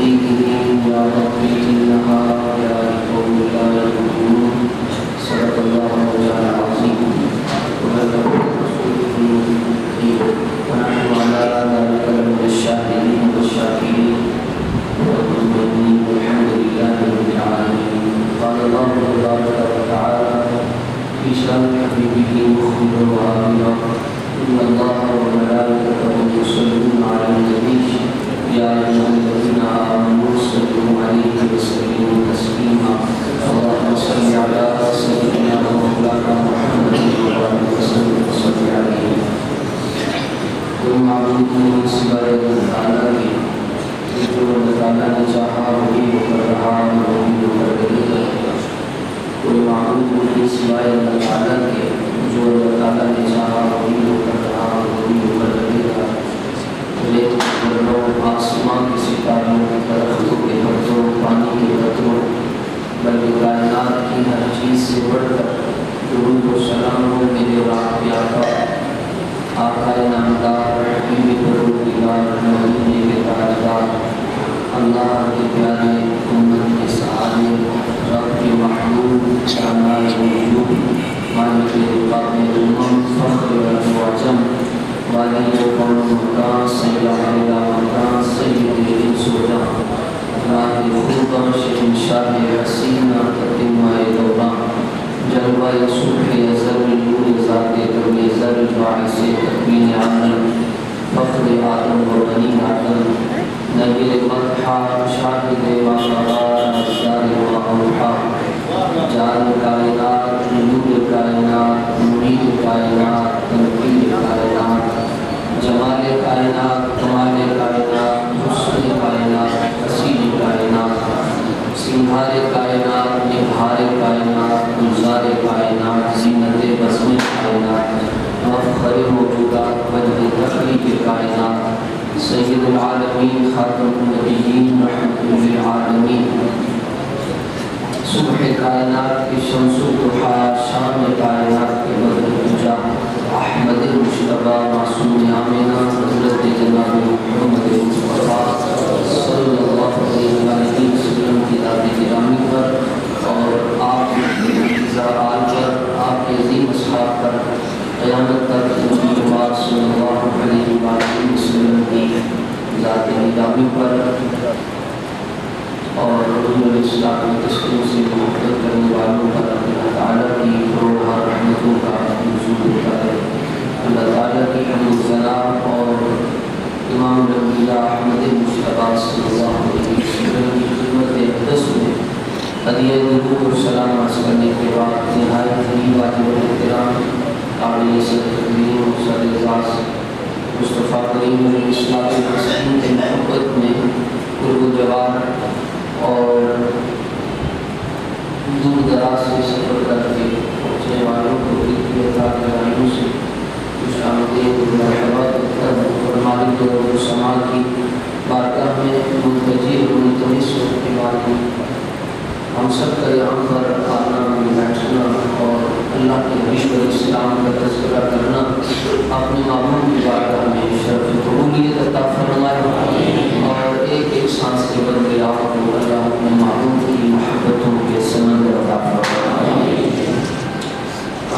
دينهم يا رب إنها يا قوم لا يؤمنون. صدق الله مولانا العظيم وبلغ رسوله الكريم ونحن على ذلك من الشاهدين والشاكرين والمؤمنين والحمد لله رب العالمين. قال الله تبارك وتعالى في شأن حبيبه مخبرا وآمرا إن الله وملائكته يصلون على النبي يا أيها الذين آمنوا صلوا عليه وسلموا تسليما. اللهم صل على سيدنا ومولانا محمد وعلى آله وصحبه عليه. کوئی معبود نہیں سوائے اللہ تعالیٰ کے، جو اللہ تعالیٰ نے چاہا وہی وہ کر رہا وہی وہ کر رہے گا۔ کوئی معبود نہیں سوائے اللہ تعالیٰ کے، جو اللہ تعالیٰ نے چاہا وہی وہ کر رہا وہی وہ کر رہے گا۔ ریت کے پرندوں، آسمان کے ستاروں، درختوں کے پتوں، پانی کے قطروں، بلکہ کائنات کی ہر چیز سے بڑھ کر درود و سلام ہو میرے اور آپ کے آقا نامدار حبیب پروردگار مدینے کے تاجدار اللہ کے پیارے امت کے سہارے رب کے محبوب شاندار وجود مالک رقاب امم فخر وعجم والی قوم مکان سید علیہ مکان سید انس و جان راہ خوباں شہنشاہ حسینہ تتمہ دوران جلوہ صبح ازل نور ذات کبھی ازل باعث تکوین عالم فخر آدم و بنی آدم نبی مدحہ شاہد وقرار اسرار و اوحا جان کائنات نور کائنات مرید کائنات تنقید کائنات جمال کائنات کمال کائنات حسن کائنات حسین کائنات سنگھار کائنات نبھار کائنات گلزار کائنات زینت بزم کائنات مفخر موجودات وجہ تخلیق کائنات سید العالمین خاتم النبیین رحمت للعالمین صبح کائنات کی شمس الضحیٰ شام کائنات کے بدر پوجا احمد مشتبہ معصوم آمینہ حضرت جناب محمد مصطفیٰ صلی اللہ علیہ وسلم کی ذات گرامی پر اور آپ کے انتظارات پر آپ کے عظیم اصحاب پر قیامت تک نبی پاک صلی اللہ علیہ وسلم کی ذات گرامی پر اور حضور الاسلام کی تشکیل سے محبت کرنے والوں پر اللہ تعالیٰ کی کروڑ رحمتوں کا نزول ہوتا ہے۔ اللہ تعالیٰ کی حمد و ثنا اور امام الانبیاء احمد مشتبہ صلی اللہ علیہ وسلم کی خدمت اقدس میں ہدیہ درود و سلام عرض کرنے کے بعد نہایت ہی واجب الاحترام قابل تکریم سر اعزاز مصطفیٰ کریم علیہ السلام کے محبت میں قرب و جوار اور دور دراز سے سفر کر کے پہنچنے والوں کو دل عطا کرائیوں سے خوش آمدید و مرحبا کر اور مالک و سماع کی بارگاہ میں منتجی و منتمس ہونے والی ہم سب کا یہاں پر آنا بیٹھنا اور اللہ کے حبیب علیہ السلام کا تذکرہ کرنا اپنے معمول کی بارگاہ میں شرف قبولیت عطا فرمائے اور ایک ایک سانس کے بدلے آپ کو اللہ اپنے معمول کی محبتوں کے سمند عطا فرمائے۔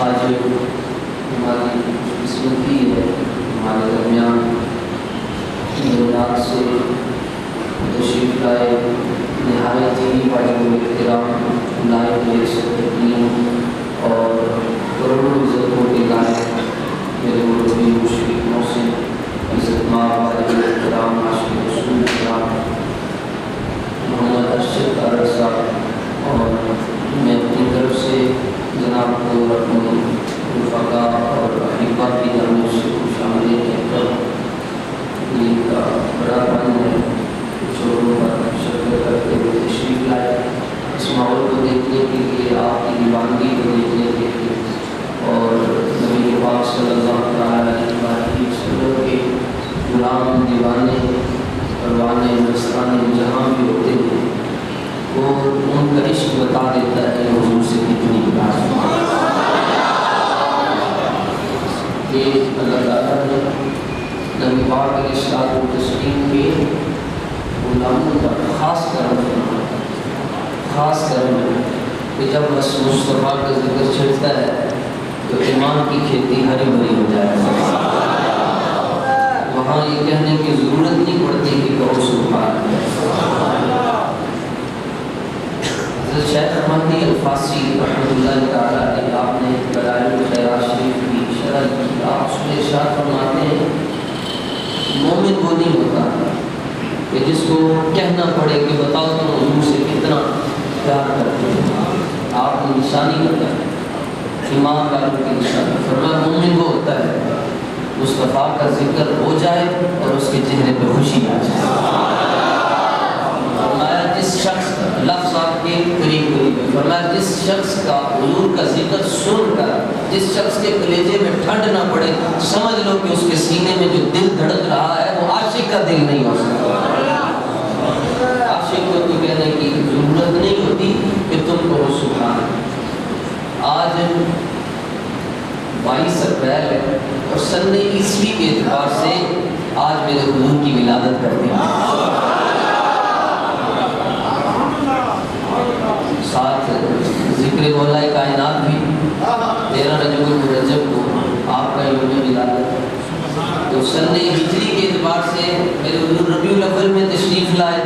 آج ہماری قسمتی ہے ہمارے درمیان سے تشریف لائے نہایت ہی واجب الاحترام لائق تکریم اور کروڑوں عزتوں کے لائق میرے مربی مشفق محسن عزت مآب واجب الاحترام عاشق رسول کرام محمد ارشد طاہر صاحب اور میں اپنی طرف سے جناب کو اپنے رفقا اور احبا کی جانب سے خوش آمدید کہتا ہوں۔ ان کا بڑا پن ہے چھوٹوں پر شکر کرتے ہوئے تشریف لائے اس ماحول کو دیکھنے کے لیے آپ کی دیوانگی کو دیکھنے کے لیے اور نبی پاک صلی اللہ علیہ وسلم کے غلام دیوانے پروانے مستانے جہاں بھی ہوتے ہیں وہ ان کا عشق بتا دیتا ہے حضور سے کتنی یہ اللہ تعالیٰ نے نبی پاک علیہ السلام و تسلیم کے غلاموں کا خاص کرم کہ جب مصطفیٰ کا ذکر چھڑتا ہے تو ایمان کی کھیتی ہری بھری ہو جائے گا. وہاں یہ کہنے کی ضرورت نہیں پڑتی کہ کہو سبحان اللہ. حضرت شیخ مہدی الفاسی رحمۃ اللہ تعالیٰ علیہ آپ نے دلائل الخیرات شریف کی شرح کی. آپ اس میں ارشاد فرماتے ہیں مومن وہ نہیں ہوتا کہ جس کو کہنا پڑے کہ بتاؤ تم حضور سے کتنا پیار کرتے ہیں. آپ نے نشانی بتائی ایمان والوں کی نشانی. فرمایا مومن وہ ہوتا ہے مصطفیٰ کا ذکر ہو جائے اور اس کے چہرے پہ خوشی آ جائے. فرمایا جس شخص لفظ آپ کے قریب فرمایا جس شخص کا حضور کا ذکر سن کر جس شخص کے کلیجے میں ٹھنڈ نہ پڑے سمجھ لو کہ اس کے سینے میں جو دل دھڑک رہا ہے وہ عاشق کا دل نہیں ہو سکتا. عاشق کو تو کہنے کی ضرورت نہیں ہوتی کہ تم کہو سبحان. آج 22 اپریل ہے اور سن عیسوی کے اعتبار سے آج میرے حضور کی ولادت کرتے ہیں. ساتھ ذکر مولا کائنات بھی 13 رجب المرجب کو آپ کا یوم ولادت. تو سن ہجری کے اعتبار سے میرے حضور ربیع الاول میں تشریف لائے.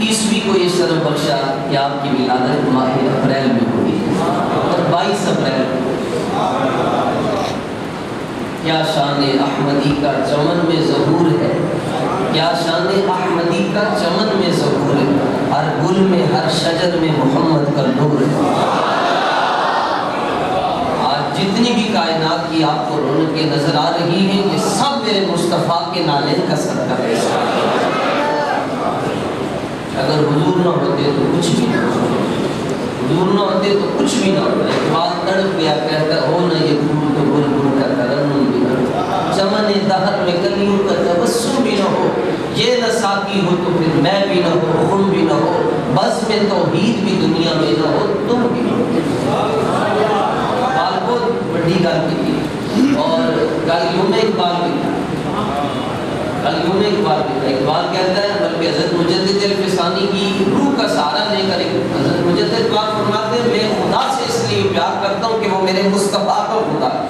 عیسوی کو یہ شرف بخشا کہ آپ کی ولادت ماہ اپریل میں ہوئی اور 22 اپریل کو. کیا شان احمدی کا چمن میں ظہور ہے, کیا شان احمدی کا چمن میں ظہور ہے, ہر گل میں ہر شجر میں محمد کا نور ہے. آج جتنی بھی کائنات کی آپ کو رونقیں نظر آ رہی ہیں یہ سب میرے مصطفیٰ کے نالین کا صدقہ ہے. اگر حضور نہ ہوتے تو کچھ بھی نہ ہوتا, حضور نہ ہوتے تو کچھ بھی نہ ہوتا. اقبال تڑپ گیا کہتا ہو نہ یہ پھول تو بلبل کا ترنم بھی نہ ہو, چمن دہر میں کلیوں کا تبسم بھی نہ ہو, یہ نہ ساقی ہو تو پھر میں بھی نہ ہو, خم بھی نہ ہو, بس میں توحید بھی دنیا میں نہ ہو, تم بھی نہ ہو. اقبال بہت بڑی گل کی تھی اور کل یوم اقبال بھی تھا. اقبال کہتا ہے بلکہ حضرت مجدد الفسانی کی روح کا سہارا لے کر حضرت مجدد پاک فرماتے ہیں میں خدا سے اس لیے پیار کرتا ہوں کہ وہ میرے مصطفیٰ کو خدا ہے.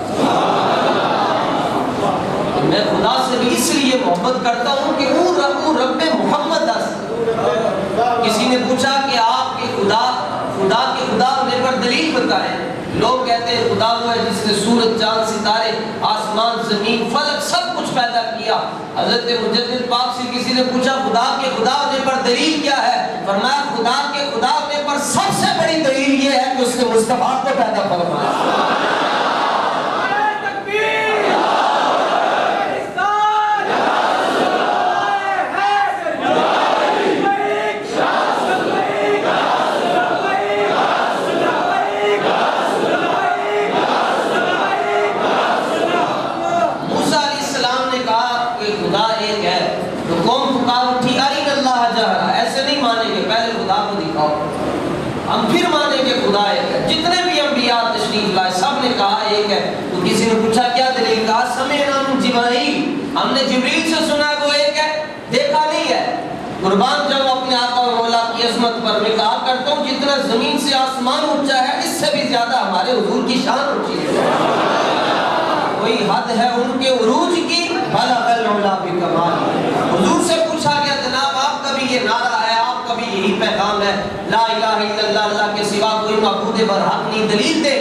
میں خدا سے بھی اس لیے محبت کرتا ہوں کہ وہ رب محمد دس. کسی نے پوچھا کہ آپ کے خدا کے خدا ہونے پر دلیل بتائیں. لوگ کہتے ہیں خدا وہ ہے جس نے سورج چاند ستارے آسمان زمین فلک سب کچھ پیدا کیا. حضرت مجدد پاک سے کسی نے پوچھا خدا کے خدا ہونے پر دلیل کیا ہے. فرمایا خدا کے خدا ہونے پر سب سے بڑی دلیل یہ ہے کہ اس نے مصطفیٰ کو پیدا فرمایا. ہم پھر مانیں گے خدا ایک ہے. جتنے بھی انبیاء تشریف لائے سب نے کہا ایک ہے. تو کسی نے پوچھا کیا دلیل, کہا سمعنا من جبرائیل, ہم نے جبریل سے سنا وہ ایک ہے, دیکھا نہیں ہے. قربان جاؤں اپنے آقا و مولا کی عظمت پر. میں کہا کرتا ہوں جتنا زمین سے آسمان اونچا ہے اس سے بھی زیادہ ہمارے حضور کی شان اونچی ہے. کوئی حد ہے ان کے عروج کی, بلغ العلا بکمال. حضور سے پوچھا گیا جناب آپ کا بھی یہ نعرہ ہے, آپ کا بھی یہی پیغام ہے, لا الہ الا اللہ, اللہ کے سوا کوئی معبود برحق نہیں, دلیل دے.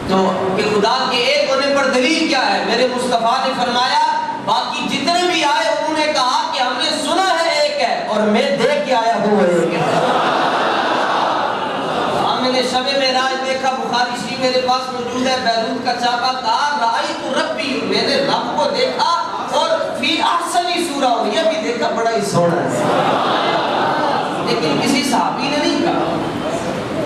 تو کہ خدا کے ایک ہونے پر دلیل کیا ہے. میرے مصطفیٰ نے فرمایا باقی جتنے بھی آئے انہوں نے کہا کہ ہم نے سنا ہے ایک ہے اور میں دیکھ کے آیا ہوں ایک ہے. میں نے شب معراج دیکھا, بخاری شریف میرے پاس موجود ہے, بیروت کا چھاپا, کہا رأیت ربی, میں نے رب کو دیکھا اور فی احسنی صورہ, یہ بھی دیکھا بڑا ہی سونا ہے. لیکن کسی صحابی نے نہیں کہا.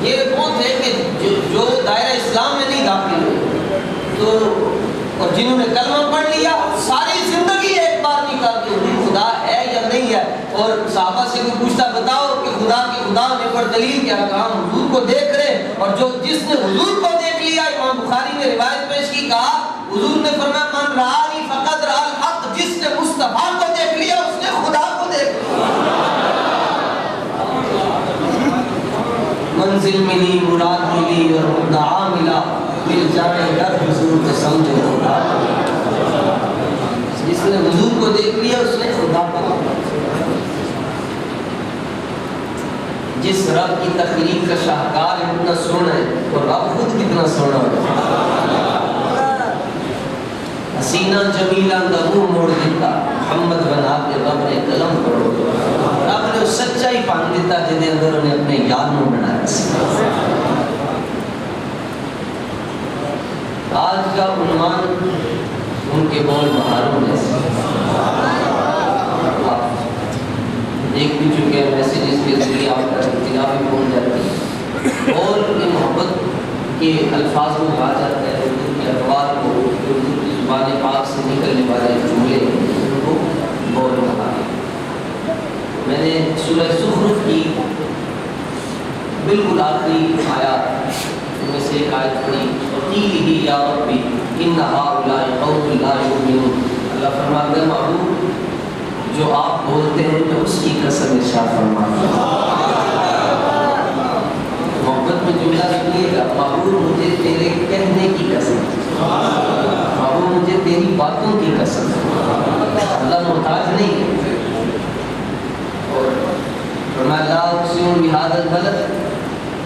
یہ وہ تھے کہ جو دائرہ اسلام میں نہیں داخل ہوئے تو اور جنہوں نے کلمہ پڑھ لیا ساری زندگی ایک بار نہیں کہا کہ خدا ہے یا نہیں ہے. اور صحابہ سے کوئی پوچھتا بتاؤ کہ خدا کے خدا ہونے پر دلیل کیا, کہا ہم حضور کو دیکھ رہے. اور جس نے حضور کو دیکھ لیا, امام بخاری نے روایت پیش کی, کہا حضور نے فرمایا من رآنی فقد رأى الحق, جس نے مصطفیٰ کو دیکھ لیا اس نے خدا کو دیکھ لیا. منزل ملی، مراد ملی اور مدعا ملا، دل جانے در حضور کو سمجھے خدا۔ جس نے حضور کو دیکھ لیا اس نے خدا کو۔ جس رب کی تخلیق کا شاہکار اتنا سونا ہے اور رب خود کتنا سونا ہے۔ حسینہ جمیلہ دا منہ موڑ دیتا، محمد بنا کے رب نے قلم پڑھو، رب نے اس سچائی پان دیتا جنہیں اندر انہیں اپنے یاد میں بنایا۔ آج کا عنوان ان کے بول بہاروں میں سے دیکھ بھی چکے ہیں، میسیجز کے ذریعے آپ کا اطلاع بھی پہنچ جاتی ہے، اور یہ محبت کے الفاظ میں کہا جاتا ہے اردو کے الفاظ کو، اردو کی زبان پاک سے نکلنے والے جملے ان کو بول رہا ہے۔ میں نے سورہ زخرف کی بالکل آخری آیات ان میں سے ایک آیت پڑھی، وَقِيلِهِ يَا رَبِّ إِنَّ هَؤُلَاءِ قَوْمٌ لَا يُؤْمِنُونَ۔ اللہ فرماتا ہے معبود جو آپ بولتے ہیں تو اس کی قسم ارشاد فرماتا ہے۔ محبت میں جملہ نکلیے گا، معبود مجھے تیرے کہنے کی قسم، معبود مجھے تیری باتوں کی قسم۔ اللہ محتاج نہیں ہے۔ اور فرمایا لا اقسم بہذا البلد،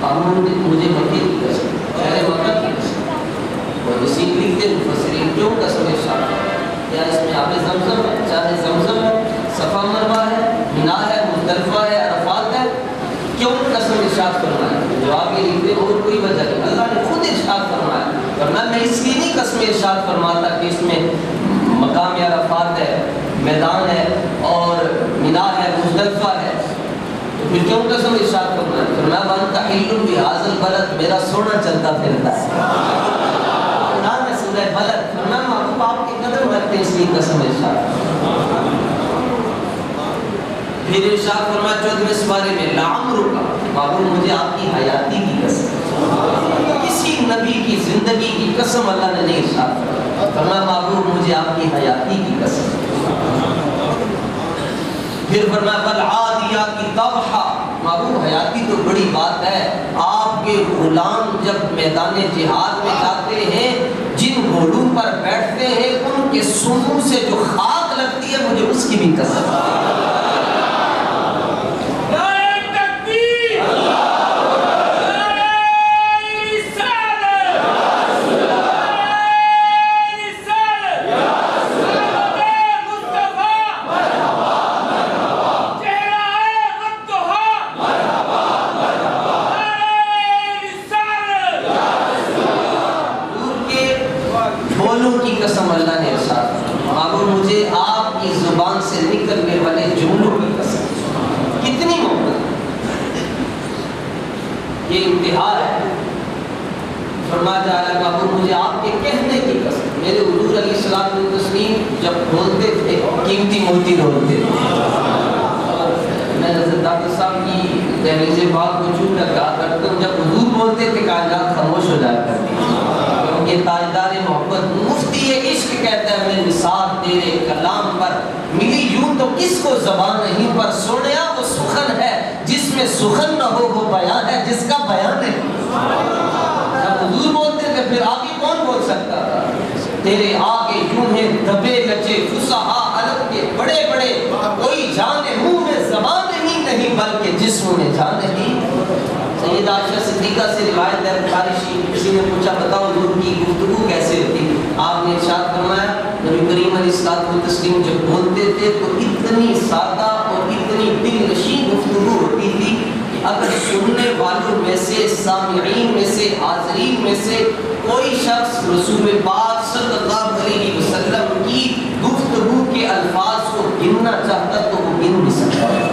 معبود مجھے مکے کی قسم، شہر مکہ کی قسم۔ اور اسی لکھتے مفسرین کیوں قسم ارشاد ہے؟ کیا اس میں آب زمزم ہے؟ چاہے زمزم ہے، صفا مروہ ہے، منا ہے، مزدلفہ ہے، عرفات ہے، کیوں قسم ارشاد فرمایا؟ جواب یہ لکھتے اور کوئی وجہ نہیں، اللہ نے خود ارشاد فرمایا۔ ورنہ میں اس لیے نہیں قسم ارشاد فرماتا کہ اس میں مقام عرفات ہے، میدان ہے اور منا ہے، مزدلفہ ہے، تو پھر کیوں قسم ارشاد فرمایا؟ فرمایا وَأَنْتَ حِلٌّ بِهَٰذَا الْبَلَدِ، میرا سونا چلتا پھرتا ہے۔ بلد فرمایا محبوب آپ کے قدم رکھتے ہیں اس لیے قسم ارشاد۔ پھر ارشاد فرمایا 14ویں سپارے میں لعمرک، محبوب مجھے آپ کی حیاتی کی قسم، کسی نبی کی زندگی کی قسم اللہ نے نہیں ارشاد فرمایا۔ فرمایا محبوب مجھے آپ کی حیاتی کی قسم۔ پھر فرمایا والعادیات ضبحا، محبوب حیاتی تو بڑی بات ہے، آپ کے غلام جب میدان جہاد میں جاتے ہیں، جن گھوڑوں پر بیٹھتے ہیں ان کے سونوں سے جو خاک لگتی ہے مجھے اس کی بھی قسم۔ بولوں کی قسم اللہ نے ارشاد، معبود مجھے آپ کی زبان سے نکلنے والے جملوں کی قسم۔ کتنی محبت، یہ انتہا ہے۔ فرمایا جا رہا ہے معبود مجھے آپ کے کہنے کی قسم۔ میرے حضور علیہ الصلوۃ والتسلیم جب بولتے تھے قیمتی موتی ڈھونڈتے تھے۔ میں حضرت ڈاکٹر صاحب کی دہلیز پاک کو چھو کر کہا کرتا ہوں جب حضور بولتے تھے کائنات خاموش ہو جایا کرتی ہے، یہ تاجدار محبت مفتی عشق کہتا ہے میں نثار تیرے کلام پر ملی یوں تو کس کو زبان نہیں، پر سنیا وہ سخن ہے جس میں سخن نہ ہو وہ بیان ہے جس کا بیان نہیں۔ جب حضور بولتے تھے پھر آگے کون بول سکتا تھا؟ تیرے آگے یوں ہیں دبے لچے فصحا عرب کے بڑے بڑے، کوئی جانے منہ میں زبان نہیں بلکہ جسم میں جان نہیں۔ سید عائشہ صدیقہ سے روایت ہے بخاری شریف، کسی نے پوچھا بتاؤ حضور کی گفتگو کیسے ہوتی؟ آپ نے ارشاد فرمایا نبی کریم علیہ الصلوۃ والتسلیم جب بولتے تھے تو اتنی سادہ اور اتنی دل نشین گفتگو ہوتی تھی کہ اگر سننے والوں میں سے، سامعین میں سے، حاضرین میں سے کوئی شخص رسول پاک صلی اللہ علیہ وسلم کی گفتگو کے الفاظ کو گننا چاہتا تو وہ گن بھی سکتا ہے،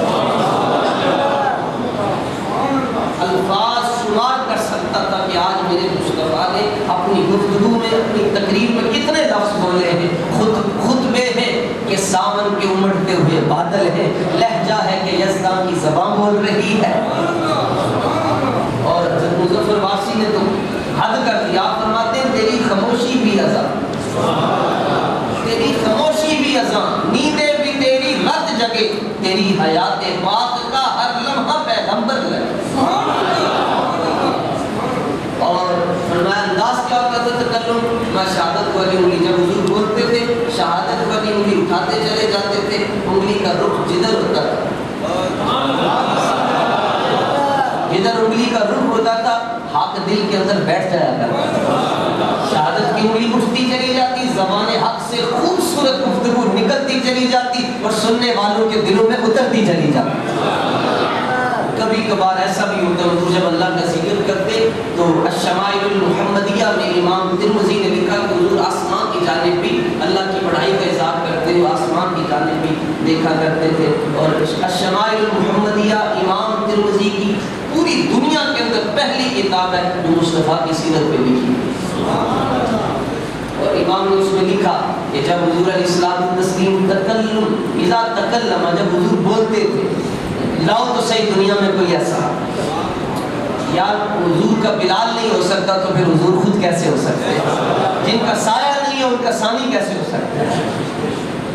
الفاظ شمار کر سکتا تھا کہ آج میرے مصطفیٰ نے اپنی گفتگو میں، اپنی تقریر میں کتنے لفظ بولے ہیں۔ خطبے ہیں کہ ساون کے امڑتے ہوئے بادل ہیں، لہجہ ہے کہ یزدان کی زبان بول رہی ہے۔ اور حضرت مظفر واسی نے تو حد کر دیا، آپ فرماتے ہیں تیری خاموشی بھی اذان، تیری خاموشی بھی اذان، نیندیں بھی تیری رت جگے، تیری حیات پاک کا ہر لمحہ پیغمبر لگے۔ شہادت والی انگلی جب حضور بولتے تھے شہادت والی انگلی اٹھاتے چلے جاتے تھے، انگلی کا رخ جدھر ہوتا تھا، جدھر انگلی کا رخ ہوتا تھا حق دل کے اندر بیٹھ جایا کرتا تھا۔ شہادت کی انگلی اٹھتی چلی جاتی، زبان حق سے خوبصورت گفتگو نکلتی چلی جاتی اور سننے والوں کے دلوں میں اترتی چلی جاتی۔ کبھی کبھار ایسا بھی ہوتا ہے حضور جب اللہ کا ذکر کرتے تو الشمائل المحمدیہ میں امام ترمذی نے لکھا کہ حضور آسمان کی جانب بھی اللہ کی بڑائی کا اظہار کرتے ہوئے آسمان کی جانب بھی دیکھا کرتے تھے۔ اور الشمائل المحمدیہ امام ترمذی کی پوری دنیا کے اندر پہلی کتاب ہے جو مصطفیٰ کی سیرت پہ لکھی۔ اور امام نے اس میں لکھا کہ جب حضور علیہ السلام تسلیم تکلم اذا تکلم، جب حضور بولتے تھے، لاؤ تو صحیح دنیا میں کوئی ایسا یار حضور کا بلال نہیں ہو سکتا تو پھر حضور خود کیسے ہو سکتے ہیں؟ جن کا سایہ نہیں ہے ان کا ثانی کیسے ہو سکتا ہے؟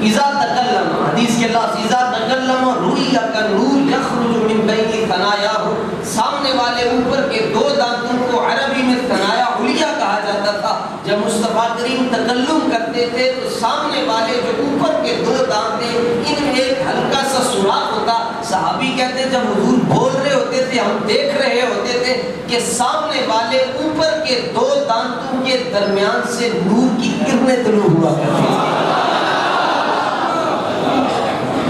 اذا تکلم، حدیث کے لفظ اذا تکلم رؤیا کالنور یخرج من بین ثنایاہ، سامنے والے اوپر کے دو دانتوں کو عربی میں ثنایا علیا کہا جاتا تھا۔ جب مصطفیٰ کریم تکلم کرتے تھے تو سامنے والے جو اوپر کے دو دانت تھے ان میں ایک ہلکا سا سوراخ ہوتا۔ صحابی کہتے جب حضور بول رہے ہوتے تھے ہم دیکھ رہے ہوتے تھے کہ سامنے والے اوپر کے دو دانتوں کے درمیان سے نور کی کرنیں طلوع ہوا کرتی تھیں۔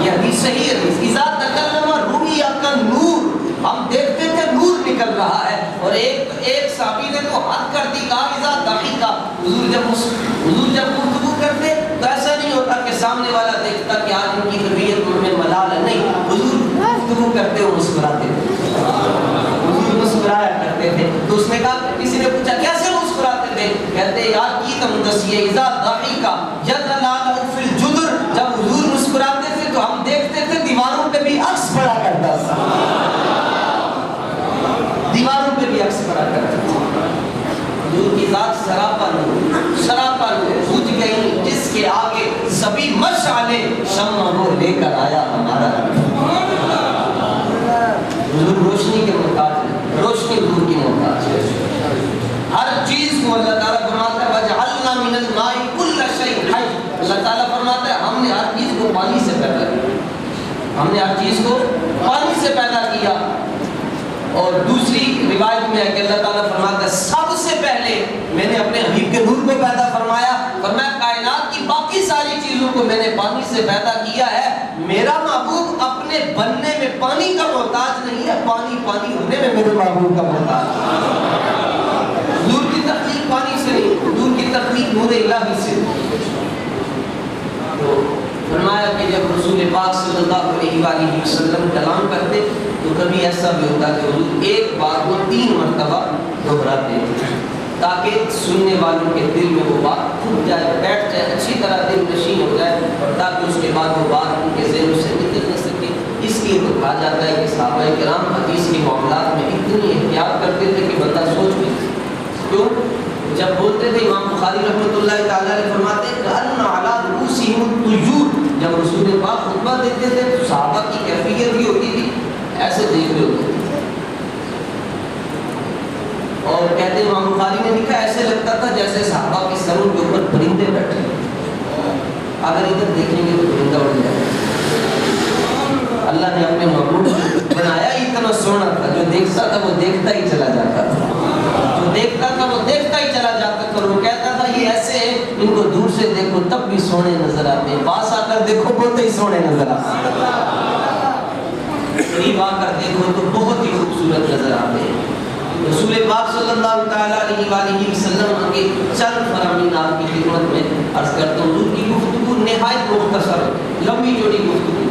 یہ حدیث صحیح ہے، اذا تکلم رؤیا کالنور، ہم دیکھتے تھے نور نکل رہا ہے۔ اور ایک صحابی نے تو حد کر دی، کہا اذا ضحک، حضور جب گفتگو کرتے تو ایسا نہیں ہوتا کہ سامنے والا دیکھتا کہ آج ان کی طبیعت میں ملال ہے، نہیں، حضور گفتگو کرتے ہوئے مسکراتے تھے، حضور مسکرایا کرتے تھے۔ تو اس نے کہا، کسی نے پوچھا کیسے مسکراتے تھے؟ کہتے یار کی تم دسیے اذا ضحک یدلال فی الجدر، جب حضور مسکراتے تھے تو ہم دیکھتے تھے دیواروں پہ بھی عکس پڑا کرتا تھا، دیواروں پہ بھی عکس پڑا کرتا تھا۔ حضور کی ذات سراپا نور، سراپا نور، بجھ گئی جس کے آگے سبھی مشعلے، شمع وہ لے کر آیا ہمارا حضور روشنی کے محتاج ہے، روشنی حضور کی محتاج ہے۔ ہر چیز کو اللہ تعالیٰ فرماتا ہے وَجَعَلْنَا مِنَ الْمَاءِ كُلَّ شَيْءٍ حَيٍّ، اللہ تعالیٰ فرماتا ہے ہم نے ہر چیز کو پانی سے پیدا کیا، ہم نے ہر چیز کو پانی سے پیدا کیا۔ اور دوسری روایت میں ہے کہ اللہ تعالیٰ فرماتا ہے سب سے پہلے میں نے اپنے حبیب کے نور کو پیدا فرمایا، فرمایا کائنات کی باقی ساری چیزوں کو میں نے پانی سے پیدا کیا ہے۔ میرا محبوب اپنے بننے میں پانی کا محتاج نہیں ہے، پانی پانی ہونے میں میرے محبوب کا محتاج ہے۔ حضور کی تخلیق پانی سے نہیں، حضور کی تخلیق نور الہی سے۔ تو فرمایا کہ جب رسول پاک صلی اللہ علیہ وآلہ وسلم کلام کرتے تو کبھی ایسا بھی ہوتا کہ حضور ایک بات کو 3 مرتبہ دہراتے تاکہ سننے والوں کے دل میں وہ بات کھپ جائے، بیٹھ جائے، اچھی طرح دل نشین ہو جائے، اور تاکہ اس کے بعد وہ بات ان کے ذہن سے نکل نہ سکے۔ اس لیے تو کہا جاتا ہے کہ صحابہ کرام حدیث کے معاملات میں اتنی احتیاط کرتے تھے کہ بندہ سوچ بھی کیوں جب بولتے تھے امام بخاری رحمۃ اللہ تعالیٰ علیہ فرماتے ہیں کأن علی رؤوسہم الطیور، جب رسول پاک خطبہ دیتے تھے تو صحابہ کی کیفیت بھی ہوتی تھی ایسے دیکھ رہے ہوتے تھے، اور کہتے ہیں امام بخاری نے لکھا ایسے لگتا تھا جیسے صحابہ کے سروں کے اوپر پرندے بیٹھے، اگر ادھر دیکھیں گے تو پرندہ اڑ جائے گا۔ اللہ نے اپنے محبوب بنایا ہی اتنا سونا تھا، جو دیکھتا تھا وہ دیکھتا ہی چلا جاتا تھا، جو دیکھتا تھا وہ دیکھتا ہی چلا جاتا تھا، اور وہ کہتا تھا یہ ایسے ہیں ان کو دور سے دیکھو تب بھی سونے نظر آتے ہیں، پاس آ کر دیکھو بہت ہی سونے نظر آتے ہیں، قریب آ کر دیکھو تو بہت ہی خوبصورت نظر آتے ہیں۔ رسول پاک صلی اللہ تعالیٰ علیہ وآلہ وسلم کے چند فرامین آپ کی خدمت میں عرض کرتا ہوں۔ حضور کی گفتگو نہایت مختصر، لمبی چوڑی گفتگو،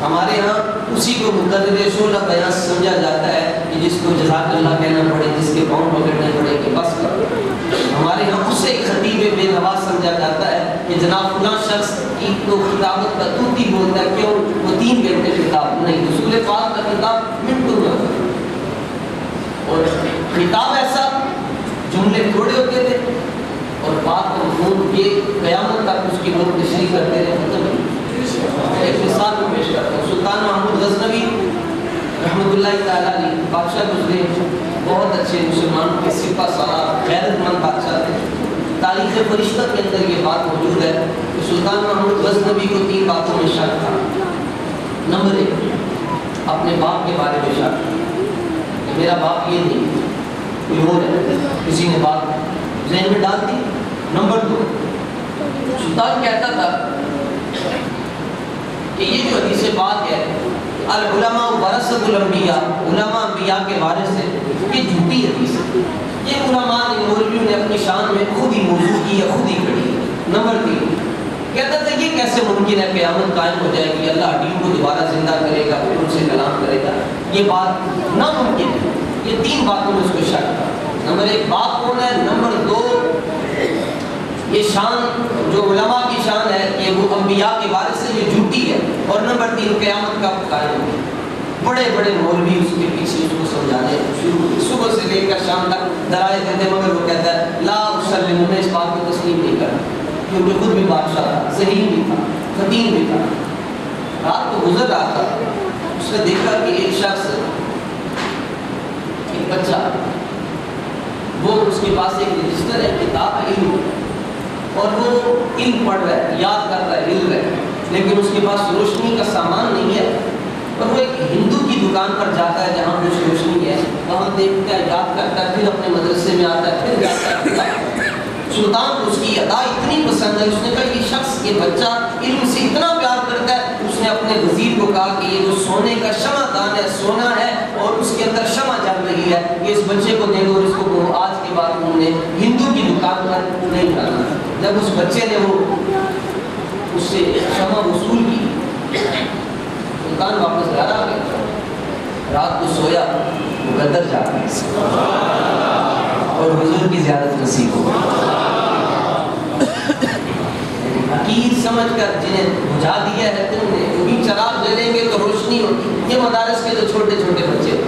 ہمارے ہاں اسی کو مقرر شعلہ بیان سمجھا جاتا ہے کہ جس کو جزاک اللہ کہنا پڑے، جس کے پاؤں پکڑنے پڑے کہ بس کر۔ ہمارے ہاں اسے خطیب بے نوا سمجھا جاتا ہے کہ جناب فلاں شخص کی تو خطابت کا توتی بولتا ہے، کیوں وہ 3 گھنٹے خطاب نہیں، رسول پاک کا خطاب منٹوں میں ہوتا ہے، اور خطاب ایسا جملے تھوڑے ہوتے تھے اور بات کا مفہوم یہ قیامت تک اس کی لوگ تشریح کرتے رہے۔ مطلب ایک مثال میں پیش کرتا ہوں، سلطان محمود غزنوی رحمۃ اللہ تعالیٰ علیہ بادشاہ گزرے، بہت اچھے مسلمانوں کے سپہ سالار غیرت مند بادشاہ تھے، تاریخ فرشتہ کے اندر یہ بات موجود ہے کہ سلطان محمود غزنوی کو 3 باتوں میں شک تھا۔ نمبر 1 اپنے باپ کے بارے میں شک کہ میرا باپ یہ نہیں کوئی اور ہے، کسی نے بات ذہن میں ڈال دی۔ نمبر 2 سلطان کہتا تھا کہ یہ جو حدیث بات ہے العلماء ورثۃ الانبیاء، علماء انبیاء کے وارث ہیں، یہ جھوٹی حدیث ہے۔ یہ علماء نے مولویوں نے اپنی شان میں خود ہی موضوع کی ہے، خود ہی کھڑی ہے۔ نمبر 3 کہتا تھا یہ کیسے ممکن ہے قیامت قائم ہو جائے گی، اللہ ہڈیوں کو دوبارہ زندہ کرے گا، پھر ان سے کلام کرے گا، یہ بات ناممکن ہے۔ یہ 3 باتوں میں اس کو شک تھا۔ نمبر 1 باپ کون ہے، نمبر 2 یہ شان جو علماء کی شان ہے کہ وہ انبیاء کے وارث سے یہ جھوٹی ہے، اور نمبر 3 قیامت کا قائم ہوگی۔ بڑے بڑے مولوی اس کے پیچھے اس کو سمجھانے شروع ہوئے، صبح سے لے کر شام تک ڈرائے دیتے، مگر وہ کہتا ہے لا اسلم، میں اس بات کو تسلیم نہیں کرتا، کیونکہ خود بھی بادشاہ تھا، ذہین بھی تھا، خطین بھی تھا۔ رات کو گزر رہا تھا، اس نے دیکھا کہ ایک شخص، ایک بچہ، وہ اس کے پاس ایک رجسٹر ہے، کتاب ہے علم، اور وہ علم پڑھ رہا ہے، یاد کر رہا ہے، علم ہے، لیکن اس کے پاس روشنی کا سامان نہیں ہے، اور وہ ایک ہندو کی دکان پر جاتا ہے جہاں کچھ روشنی ہے، وہاں دیکھتا ہے، یاد کرتا ہے، پھر اپنے مدرسے میں آتا ہے، پھر جاتا ہے۔ سلطان کو اس کی ادا اتنی پسند ہے، اس نے کہا یہ شخص، یہ بچہ علم سے اتنا پیار کرتا ہے، اس نے اپنے وزیر کو کہا کہ یہ جو سونے کا شمع دان ہے، سونا ہے اور اس کے اندر شمع جل رہی ہے، یہ اس بچے کو دے دو، اور اس کو آج کے بعد انہوں نے ہندو کی دکان پر نہیں ڈالا۔ جب اس بچے نے وہ اس سے شمع وصول کی، سلطان واپس گھر آ گیا، رات کو سویا، مقدر جا گیا اور حضور کی زیارت نصیب ہو گئی۔ حقیق سمجھ کر جنہیں بجھا دیا ہے تم نے، کیونکہ چراغ جلیں گے تو روشنی ہوگی۔ یہ مدارس کے جو چھوٹے چھوٹے بچے،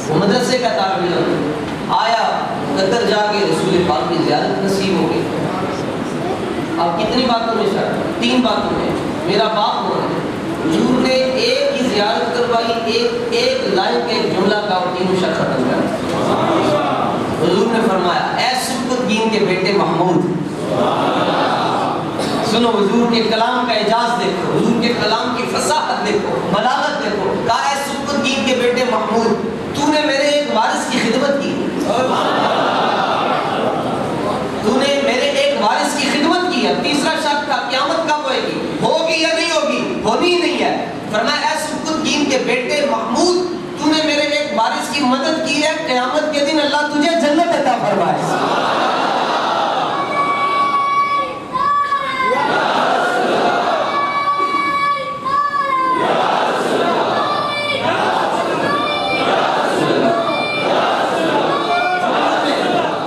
وہ مدرسے کا طالب علم آیا، مقدر جا کے رسول پاک کی زیارت نصیب ہو گئی۔ اب کتنی باتوں میں شک؟ 3 باتوں میں۔ میرا باپ کون ہے؟ حضور نے ایک ہی زیارت کروائی، ایک لائن کے جملہ کا اور تینوں شک ختم کر۔ حضور نے فرمایا اے سبکت الدین کے بیٹے محمود، سنو حضور کے کلام کا اعجاز دیکھو، حضور کے کلام کی فصاحت دیکھو، بلاغت دیکھو۔ کہا اے سبکت الدین کے بیٹے محمود، تو نے میرے ایک وارث کی خدمت کی، تو نے میرے ایک وارث کی خدمت کی ہے۔ تیسرا شک تھا قیامت کب ہوئے گی، ہوگی یا نہیں ہوگی؟ ہونی نہیں ہے۔ فرمایا اے سبکت الدین کے بیٹے محمود، تو نے میرے ایک وارث کی مدد کی ہے، قیامت کے دن اللہ تجھے جنت عطا فرمائے۔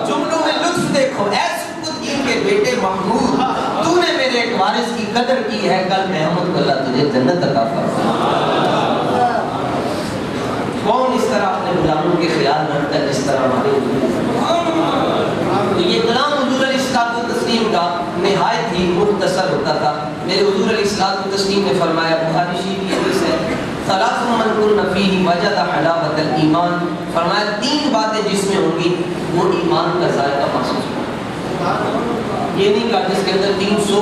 جملوں میں لطف دیکھو، اے سبکت الدین کے بیٹے محمود، تو نے میرے ایک وارث کی قدر کی ہے، کل قیامت کو اللہ تجھے جنت عطا فرمائے۔ کون اس طرح اپنے غلاموں کے خیال رکھتا ہے جس طرح ہمارے تو یہ کلام حضور علیہ الصلوۃ والتسلیم کا نہایت ہی مختصر ہوتا تھا۔ میرے حضور علیہ الصلوۃ والتسلیم نے فرمایا، بخاری شریف کی حدیث ہے، ثلاث من کن فیہ وجد حلاوۃ الایمان، فرمایا 3 باتیں جس میں ہوں گی وہ ایمان کا ذائقہ محسوس ہوگا۔ یہ نہیں کہا جس کے اندر 300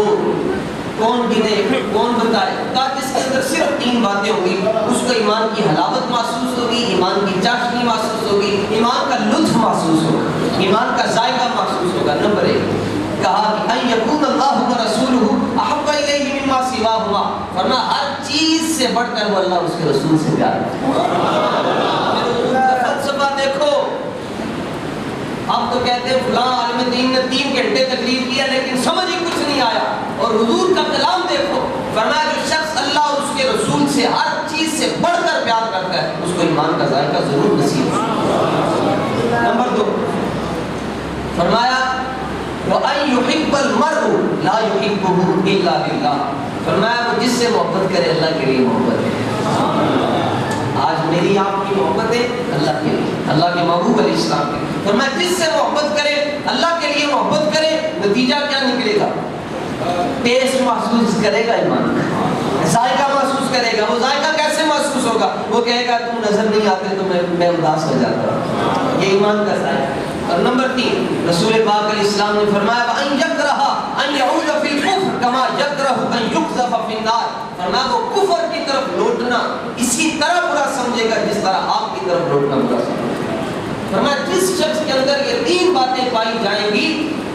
کون گنے کون بتائے، کہا جس کے اندر صرف 3 باتیں ہوں گی اس کو ایمان کی حلاوت محسوس ہوگی، ایمان کی چاشنی محسوس ہوگی، ایمان کا لطف محسوس ہوگا، ایمان کا ذائقہ محسوس ہوگا۔ نمبر 1 کہا کہ ان یکون اللہ ورسولہ احب الیہ مما سواہما، ورنہ ہر چیز سے بڑھ کر وہ اللہ اس کے رسول سے پیار کرتا ہے۔ فلسفہ دیکھو، ہم تو کہتے ہیں فلاں عالم دین نے 3 گھنٹے تقریر کیا لیکن سمجھ ہی کچھ نہیں آیا، اور حضور کا کلام دیکھو، فرمایا جو شخص اللہ اور اس کے رسول سے ہر چیز سے بڑھ کر پیار کرتا ہے اس کو ایمان کا ذائقہ ضرور نصیب ہے۔ نمبر 2 فرمایا وَأَن يُحِبَّ الْمَرْءُ لَا يُحِبُّهُ إِلَّا لِلَّهِ، فرمایا وہ جس سے محبت کرے اللہ کے لیے محبت ہے۔ آج میری آپ کی محبت ہے اللہ کے لیے، اللہ کے محبوب علیہ السلام کے، فرمایا جس سے محبت کرے اللہ کے لیے محبت کرے، نتیجہ کیا نکلے گا؟ ٹیسٹ محسوس کرے گا، ایمان ذائقہ محسوس کرے گا۔ وہ ذائقہ کیسے محسوس ہوگا؟ وہ کہے گا تم نظر نہیں آتے تو میں اداس ہو جاتا ہوں، یہ ایمان کا ذائقہ۔ اور نمبر 3 رسول پاک علیہ السلام نے فرمایا وَأَن يَكْرَهَ أَن يَعُودَ فِي الْكُفْرِ كَمَا يَكْرَهُ أَن يُقْذَفَ فِي النَّارِ، فرمایا وہ کفر کی طرف لوٹنا اسی طرح برا سمجھے گا جس طرح آگ کی طرف لوٹنا برا سمجھے گا۔ فرمایا جس شخص کے اندر یہ 3 باتیں پائی جائیں گی،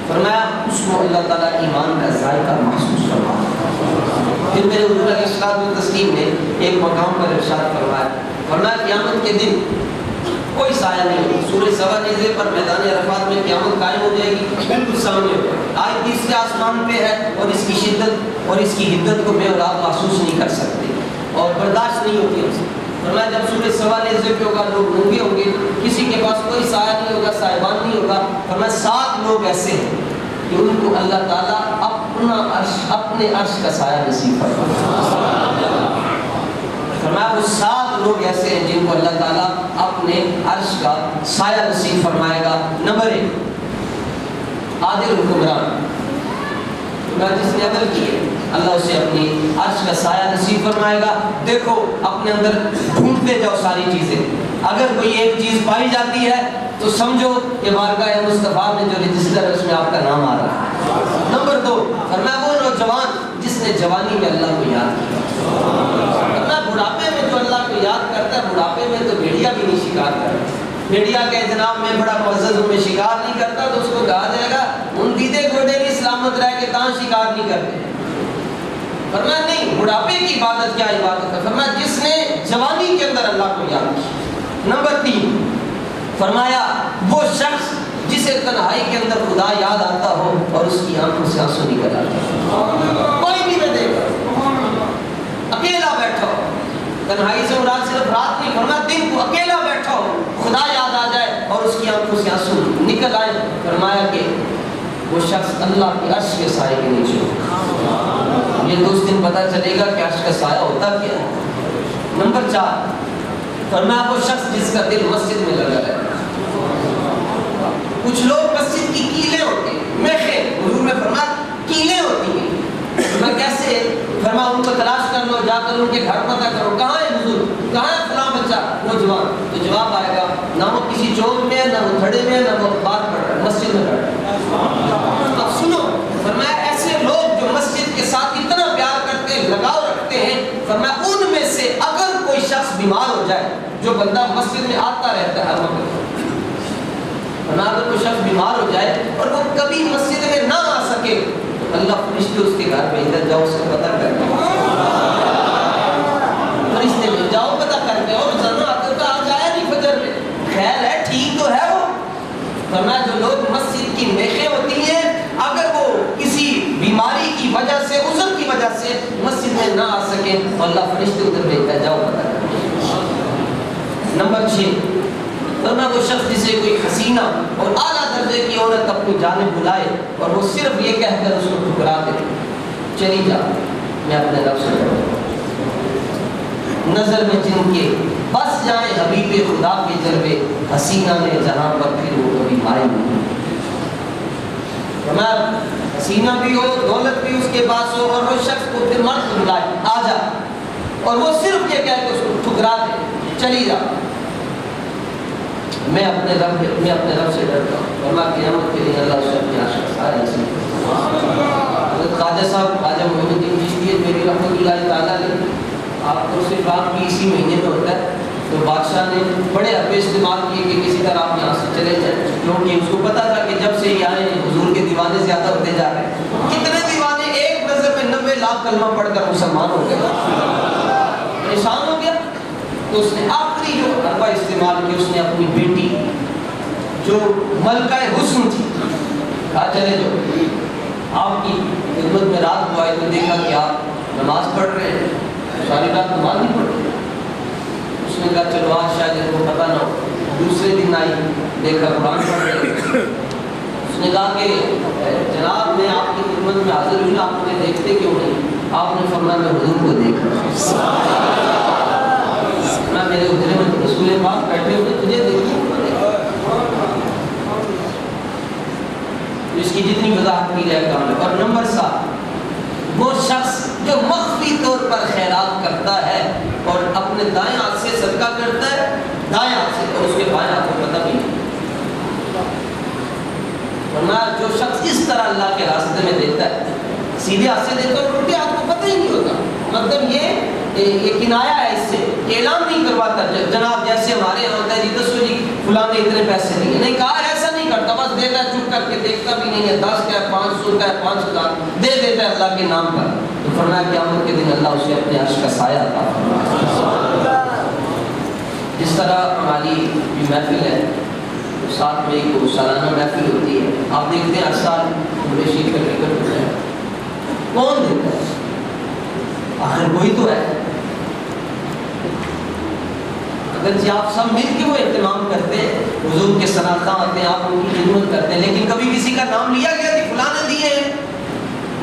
فرمایا اس کو اللہ تعالیٰ ایمان کا ذائقہ محسوس فرمایا۔ پھر میرے حضور علیہ الصلوۃ والتسلیم نے ایک مقام پر ارشاد فرمایا قیامت کے دن کوئی سایہ نہیں ہوگا، سورج سوا نیزے پر میدان عرفات میں قیامت قائم ہو جائے گی، بالکل سامنے ہوگا، آج تیسرے آسمان پہ ہے، اور اس کی شدت اور اس کی حدت کو میں اور آپ محسوس نہیں کر سکتے اور برداشت نہیں ہوتی ہم سے۔ فرمایا جب سورج سوا نیزے پہ ہوگا، لوگ ننگے ہوں گے، کسی کے پاس کوئی سایہ نہیں ہوگا، سائبان نہیں ہوگا۔ فرمایا 7 لوگ ایسے ہیں کہ ان کو اللہ تعالیٰ اپنے عرش کا سایہ نصیب فرمائے۔ فرمایا وہ 7 لوگ ایسے ہیں جن کو اللہ تعالیٰ اپنے عرش کا سایہ نصیب فرمائے گا۔ نمبر 1 عادل حکمران، جس نے عدل کی ہے اللہ اسے اپنی عرش کا سایہ نصیب فرمائے گا۔ دیکھو اپنے اندر ڈھونڈتے جاؤ ساری چیزیں، اگر کوئی ایک چیز پائی جاتی ہے تو سمجھو کہ بارگاہ مصطفیٰ میں جو رجسٹر ہے اس میں آپ کا نام آ رہا ہے۔ نمبر 2 فرمایا وہ نوجوان جس نے جوانی میں اللہ کو یاد کیا۔ فرمایا بڑھاپے میں جو اللہ کو یاد کرتا ہے، بڑھاپے میں تو بھیڑیا بھی نہیں شکار کرتا۔ بھیڑیا کہ جناب میں بڑا معزز ہوں، میں شکار نہیں کرتا، تو اس کو کہا جائے گا ان دیدے گھوڑے بھی سلامت رہ کے تاں شکار نہیں کرتے۔ فرمایا نہیں، بڑھاپے کی عبادت کیا عبادت ہے؟ فرمایا جس نے جوانی کے اندر اللہ کو یاد کیا۔ نمبر 3 فرمایا وہ شخص جسے تنہائی کے اندر خدا یاد آتا ہو اور اس کی آنکھوں سے آنسو نکل آتا ہو، کوئی بھی نہ دیکھا، اکیلا بیٹھا ہو، تنہائی سے مراد صرف رات نہیں، فرمایا دن کو اکیلا بیٹھا ہو، خدا یاد آ جائے اور اس کی آنکھوں سے آنسو نکل آئے، فرمایا کہ وہ شخص اللہ کے عرش کے سائے کے نیچے ہو۔ یہ تو اس دن پتہ چلے گا کہ عرش کا سایہ ہوتا کیا ہے۔ نمبر 4 فرمایا وہ شخص جس کا دل مسجد میں لگا ہے۔ کچھ لوگ مسجد کی کیلیں ہوتے ہیں، میخیں، حضور میں فرمایا کیلیں ہوتی ہیں، میں کیسے؟ فرمایا ان کو تلاش کر لو، جا کر ان کے گھر پتہ کرو، کہاں ہے حضور، کہاں ہے فلاں بچہ نوجوان، تو جواب آئے گا نہ وہ کسی چوک میں ہے، نہ وہ تھڑے میں ہے، نہ وہ بات پڑھ رہا ہے، مسجد میں پڑھ رہا ہے۔ اب سنو، فرمایا ایسے لوگ جو مسجد کے ساتھ اتنا پیار کرتے ہیں، لگاؤ رکھتے ہیں، فرمایا ان میں سے اگر کوئی شخص بیمار ہو جائے، جو بندہ مسجد میں آتا رہتا ہے ہر وقت، فرمایا اگر کوئی شخص بیمار ہو جائے اور وہ کبھی مسجد میں نہ آ سکے، اللہ فرشتے اس کے گھر پہ ادھر جاؤ، اس کا پتہ کر کے فرشتے میں جاؤ، پتہ کر کے، اور زنو آتے تو آج آیا نہیں فجر میں، خیر ہے، ٹھیک تو ہے وہ۔ فرمایا جو لوگ مسجد کی میخیں ہوتی ہیں، اگر وہ کسی بیماری کی وجہ سے، عذر کی وجہ سے مسجد میں نہ آ سکے، اللہ فرشتے ادھر بھیجتا ہے، جاؤ پتہ کر کے۔ نمبر 6 فرمایا وہ شخص جسے کوئی حسینہ اور اعلیٰ درجے کی عورت اپنی جانب بلائے اور وہ صرف یہ کہہ کر اس کو ٹھکرا دے، چلی جا میں اپنے رب سے ڈرتا ہوں، نظر میں جن کے بس جائیں حبیب خدا کے جلوے، حسینہ نے جہاں پر پھر وہ کبھی مائے نہیں۔ فرمایا حسینہ بھی ہو، دولت بھی اس کے پاس ہو، اور وہ شخص کو پھر مرد بلائے آ جا، اور وہ صرف یہ کہہ کے اس کو ٹھکرا دے، چلی جا میں اپنے رب سے ڈرتا ہوں۔ فرمایا قیامت کے دن اللہ اسے اپنے عرش کا سایہ نصیب فرمائے۔ حضرت خواجہ صاحب خواجہ معین الدین چشتی میری رحمۃ اللہ تعالیٰ نے، آپ کو صرف آپ کی اسی مہینے میں ہوتا ہے، تو بادشاہ نے بڑے حربے استعمال کیے کہ کسی طرح آپ یہاں سے چلے جائیں، کیونکہ اس کو پتا تھا کہ جب سے یہ آئے حضور کے دیوانے زیادہ ہوتے جا رہے ہیں۔ کتنے دیوانے ایک نظر میں 90 لاکھ کلمہ پڑھ کر مسلمان ہو گئے، پریشان ہو گیا، تو اس نے آخری جو حربہ استعمال کیا، اس نے اپنی بیٹی جو ملکہ حسن تھی کہا چلے جو آپ کی خدمت میں رات کو آئے تو دیکھا کہ آپ نماز پڑھ رہے ہیں، ساری رات نماز نہیں پڑھ رہے۔ اس نے کہا چلو آج شاید ان کو پتہ نہ ہو۔ دوسرے دن آئی، دیکھا قرآن پڑھ رہے۔ اس نے کہا کہ جناب میں آپ کی خدمت میں حاضر ہوئی، آپ مجھے دیکھتے کیوں نہیں؟ آپ نے فرمایا میں حضور کو دیکھ رہا ہوں، میرے حجرے میں رسول پاک بیٹھے ہوئے تجھے دیکھوں۔ اس کی جتنی وضاحت کی جائے کام ہے۔ اور نمبر 7 وہ شخص جو مخفی طور پر خیرات کرتا ہے اور اپنے دائیں ہاتھ سے صدقہ کرتا ہے، دائیں ہاتھ سے، اور اس کے بائیں ہاتھ کو پتہ بھی نہیں۔ طرح اللہ کے راستے میں دیتا ہے، سیدھے ہاتھ سے دیتا ہے اور الٹے ہاتھ کو پتہ ہی نہیں ہوتا. مطلب یہ کنایا ہے اس سے کہ اعلان نہیں کرواتا. جناب جیسے ہمارے یہاں ہوتا ہے جی 10 جی فلاں نے اتنے پیسے دیے، نہیں کہا ایسا نہیں کرتا، بس دیتا ہے چپ کر کے، دیکھتا بھی نہیں ہے 10 کا ہے 500 کا ہے 5000 دے دیتا ہے اللہ کے نام پر. تو فرمایا قیامت کے دن اللہ اسے اپنے عرش کا سایہ عطا فرمائے. جس طرح ہماری یہ محفل ہے 7 مئی کو سالانہ محفل ہوتی ہے، آپ دیکھتے ہیں ہر سال بڑے شیخ کا ٹکٹ ہوتا ہے، کون دیتا ہے؟ آخر کوئی تو ہے. اگر جی آپ سب مل کے وہ اہتمام کرتے ہیں، حضور کے صنعتاں آتے ہیں، آپ ان کی خدمت کرتے ہیں، لیکن کبھی کسی کا نام لیا گیا کہ فلاں نے دیے ہیں؟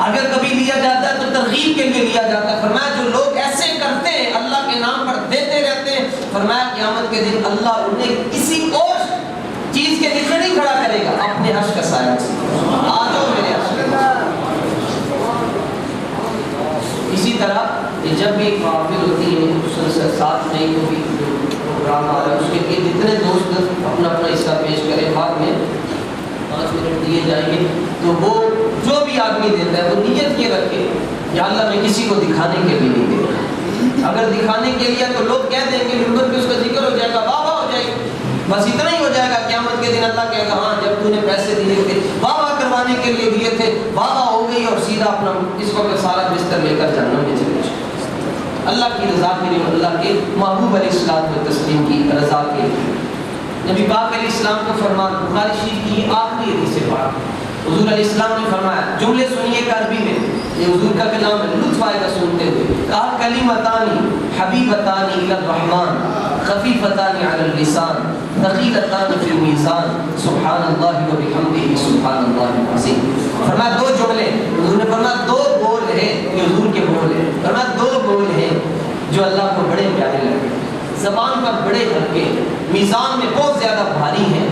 اگر کبھی لیا جاتا ہے تو ترغیب کے لیے لیا جاتا ہے. فرمایا جو لوگ ایسے کرتے ہیں اللہ کے نام پر دیتے رہتے ہیں، فرمایا قیامت کے دن اللہ انہیں کسی اور چیز کے نیچے نہیں کھڑا کرے گا، اپنے عرش کا سایہ سے. آ جاؤ میرے عرش کا. اسی طرح جب بھی ایک محفل ہوتی ہے 7 مئی کو بھی جو پروگرام آ رہا ہے اس کے لیے جتنے دوست اپنا اپنا حصہ پیش کریں، بعد میں 5 منٹ دیے جائیں گے. تو وہ جو بھی آدمی دیتا ہے وہ نیت یہ رکھے یا اللہ میں کسی کو دکھانے کے لیے نہیں دیتا. اگر دکھانے کے لیے تو لوگ کہہ دیں گے منبر پہ اس کا ذکر ہو جائے گا، واہ واہ ہو جائے گی، بس اتنا ہی ہو جائے گا. قیامت کے دن اللہ کہے گا ہاں جب تو نے پیسے دیے تھے واہ واہ کروانے کے لیے دیے تھے، واہ واہ ہو گئی، اور سیدھا اپنا اس وقت سارا بستر لے کر جہنم میں چلے جائے. اللہ کی رضا کے لیے، اللہ کے محبوب علیہ الصلوۃ والتسلیم کی رضا کے لیے نبی پاک علیہ السلام کو فرمان بخاری شریف کی آخری حدیث پاک حضور علیہ السلام نے فرمایا، جملے سنیے عربی میں، یہ حضور کا کلام ہے، لطف آئے گا سنتے ہوئے. کہا کلمتان حبیبتان الی الرحمن خفیفتان علی اللسان ثقیلتان فی المیزان سبحان اللہ و بحمدہ سبحان اللہ العظیم. فرمایا 2 جملے، حضور نے فرمایا 2 بول ہیں، یہ حضور کے بول ہیں. فرمایا 2 بول ہیں جو اللہ کو بڑے پیارے لگے، زبان پر بڑے ہلکے، میزان میں بہت زیادہ بھاری ہیں.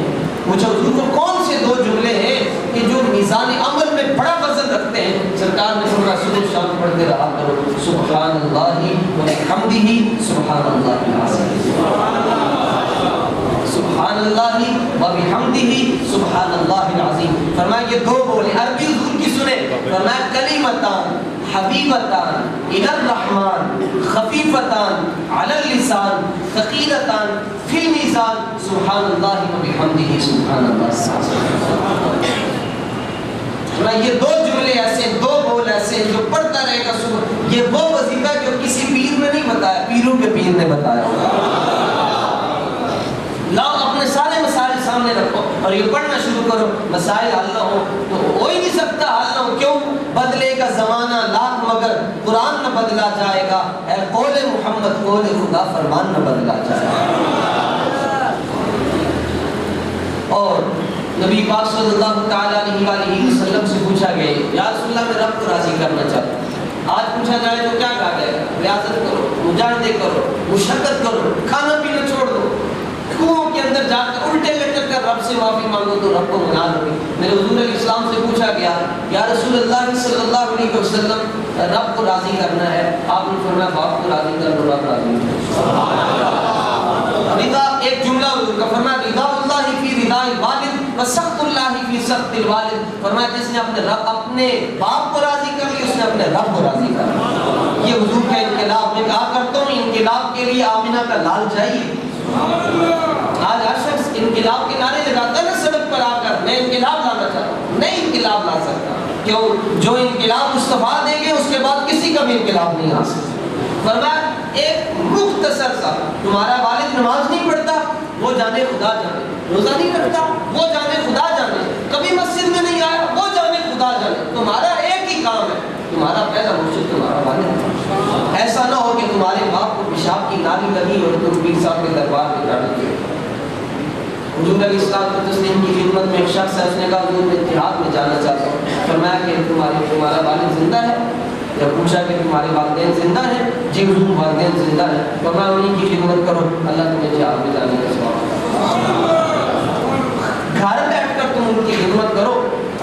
مجھے حضور کو کون سے 2 جملے ہیں کہ جو میزان عمل میں بڑا وزن رکھتے ہیں؟ سرکار نے فرمایا صبح شام پڑھتے رہا کرو سبحان اللہ و بحمدہ سبحان اللہ العظیم، سبحان اللہ و بحمدہ سبحان اللہ العظیم. فرمایا یہ 2 بولے، عربی حضور کی سنیں. فرمایا کلمتان حبیبتان الی الرحمن خفیفتان علی اللسان ثقیلتان فی المیزان سبحان اللہ و بحمدہ سبحان اللہ العظیم. یہ 2 جملے ایسے، 2 بول ایسے جو پڑھتا رہے گا صبح. یہ وہ وظیفہ جو کسی پیر نے نہیں بتایا، پیروں کے پیر نے بتایا. لاؤ اپنے سارے مسائل سامنے رکھو اور یہ پڑھنا شروع کرو. مسائل حل نہ ہو تو ہو ہی نہیں سکتا حل نہ ہو. کیوں؟ بدلے گا زمانہ لاکھ مگر قرآن نہ بدلا جائے گا. اے قول محمد قول خدا فرمان نہ بدلا جائے گا. اور نبی پاک صلی اللہ تعالیٰ علیہ وآلہ وسلم سے پوچھا گیا یا رسول اللہ میں رب کو راضی کرنا چاہتا ہوں. آج پوچھا جائے تو کیا کہا جائے گا؟ ریاضت کرو، مجاہدے کرو، مشقت کرو، کھانا پینا چھوڑ دو، کنوؤں کے اندر جا کر الٹے لٹک کر رب سے معافی مانگو تو رب کو منا لو گے. میرے حضور علیہ السلام سے پوچھا گیا یا رسول اللہ صلی اللہ علیہ وسلم رب کو راضی کرنا ہے، آپ نے فرمایا باپ کو راضی کر لو، رب راضی ہے. رضا ایک جملہ حضور کا فرمایا رضا اللہ فی رضا الوالد و سخط اللہ فی سخط الوالد. فرمایا جس نے اپنے باپ کو راضی کر لیا اس نے اپنے رب کو راضی کر لیا. یہ حضور کا انقلاب. میں کہا کرتا ہوں انقلاب کے لیے آمنہ کا لال چاہیے. آج ہر شخص انقلاب کے نعرے لگاتا ہے نا سڑک پر آ کر میں انقلاب لانا چاہتا ہوں. نہیں انقلاب لا سکتا. کیوں؟ جو انقلاب مصطفیٰ دیں گے اس کے بعد کسی کا بھی انقلاب نہیں آ سکتا. فرمایا ایک مختصر سا، تمہارا والد نماز نہیں پڑھتا وہ جانے خدا جانے، روزہ نہیں رکھتا وہ جانے خدا جانے، کبھی مسجد میں نہیں آیا وہ جانے خدا جانے، تمہارا ایک ہی کام ہے، تمہارا پہلا مرشد تمہارا والد ہے. ایسا نہ ہو کہ تمہارے باپ کو پیشاب کی نالی لگی اور تم پیر صاحب کے دربار میں جا رہے ہو. حضور علیہ السلام کی خدمت میں ایک شخص ہے، اس نے کہا حضور میں جہاد میں جانا چاہتا ہوں. فرمایا کہ تمہارا والد زندہ ہے؟ جب پوچھا کہ تمہارے والدین زندہ ہیں؟ جی حضور والدین زندہ ہیں. فرمایا انہیں کی خدمت کرو، اللہ تمہیں جہاد میں جانے کا ثواب. گھر بیٹھ کر تم ان کی خدمت کرو،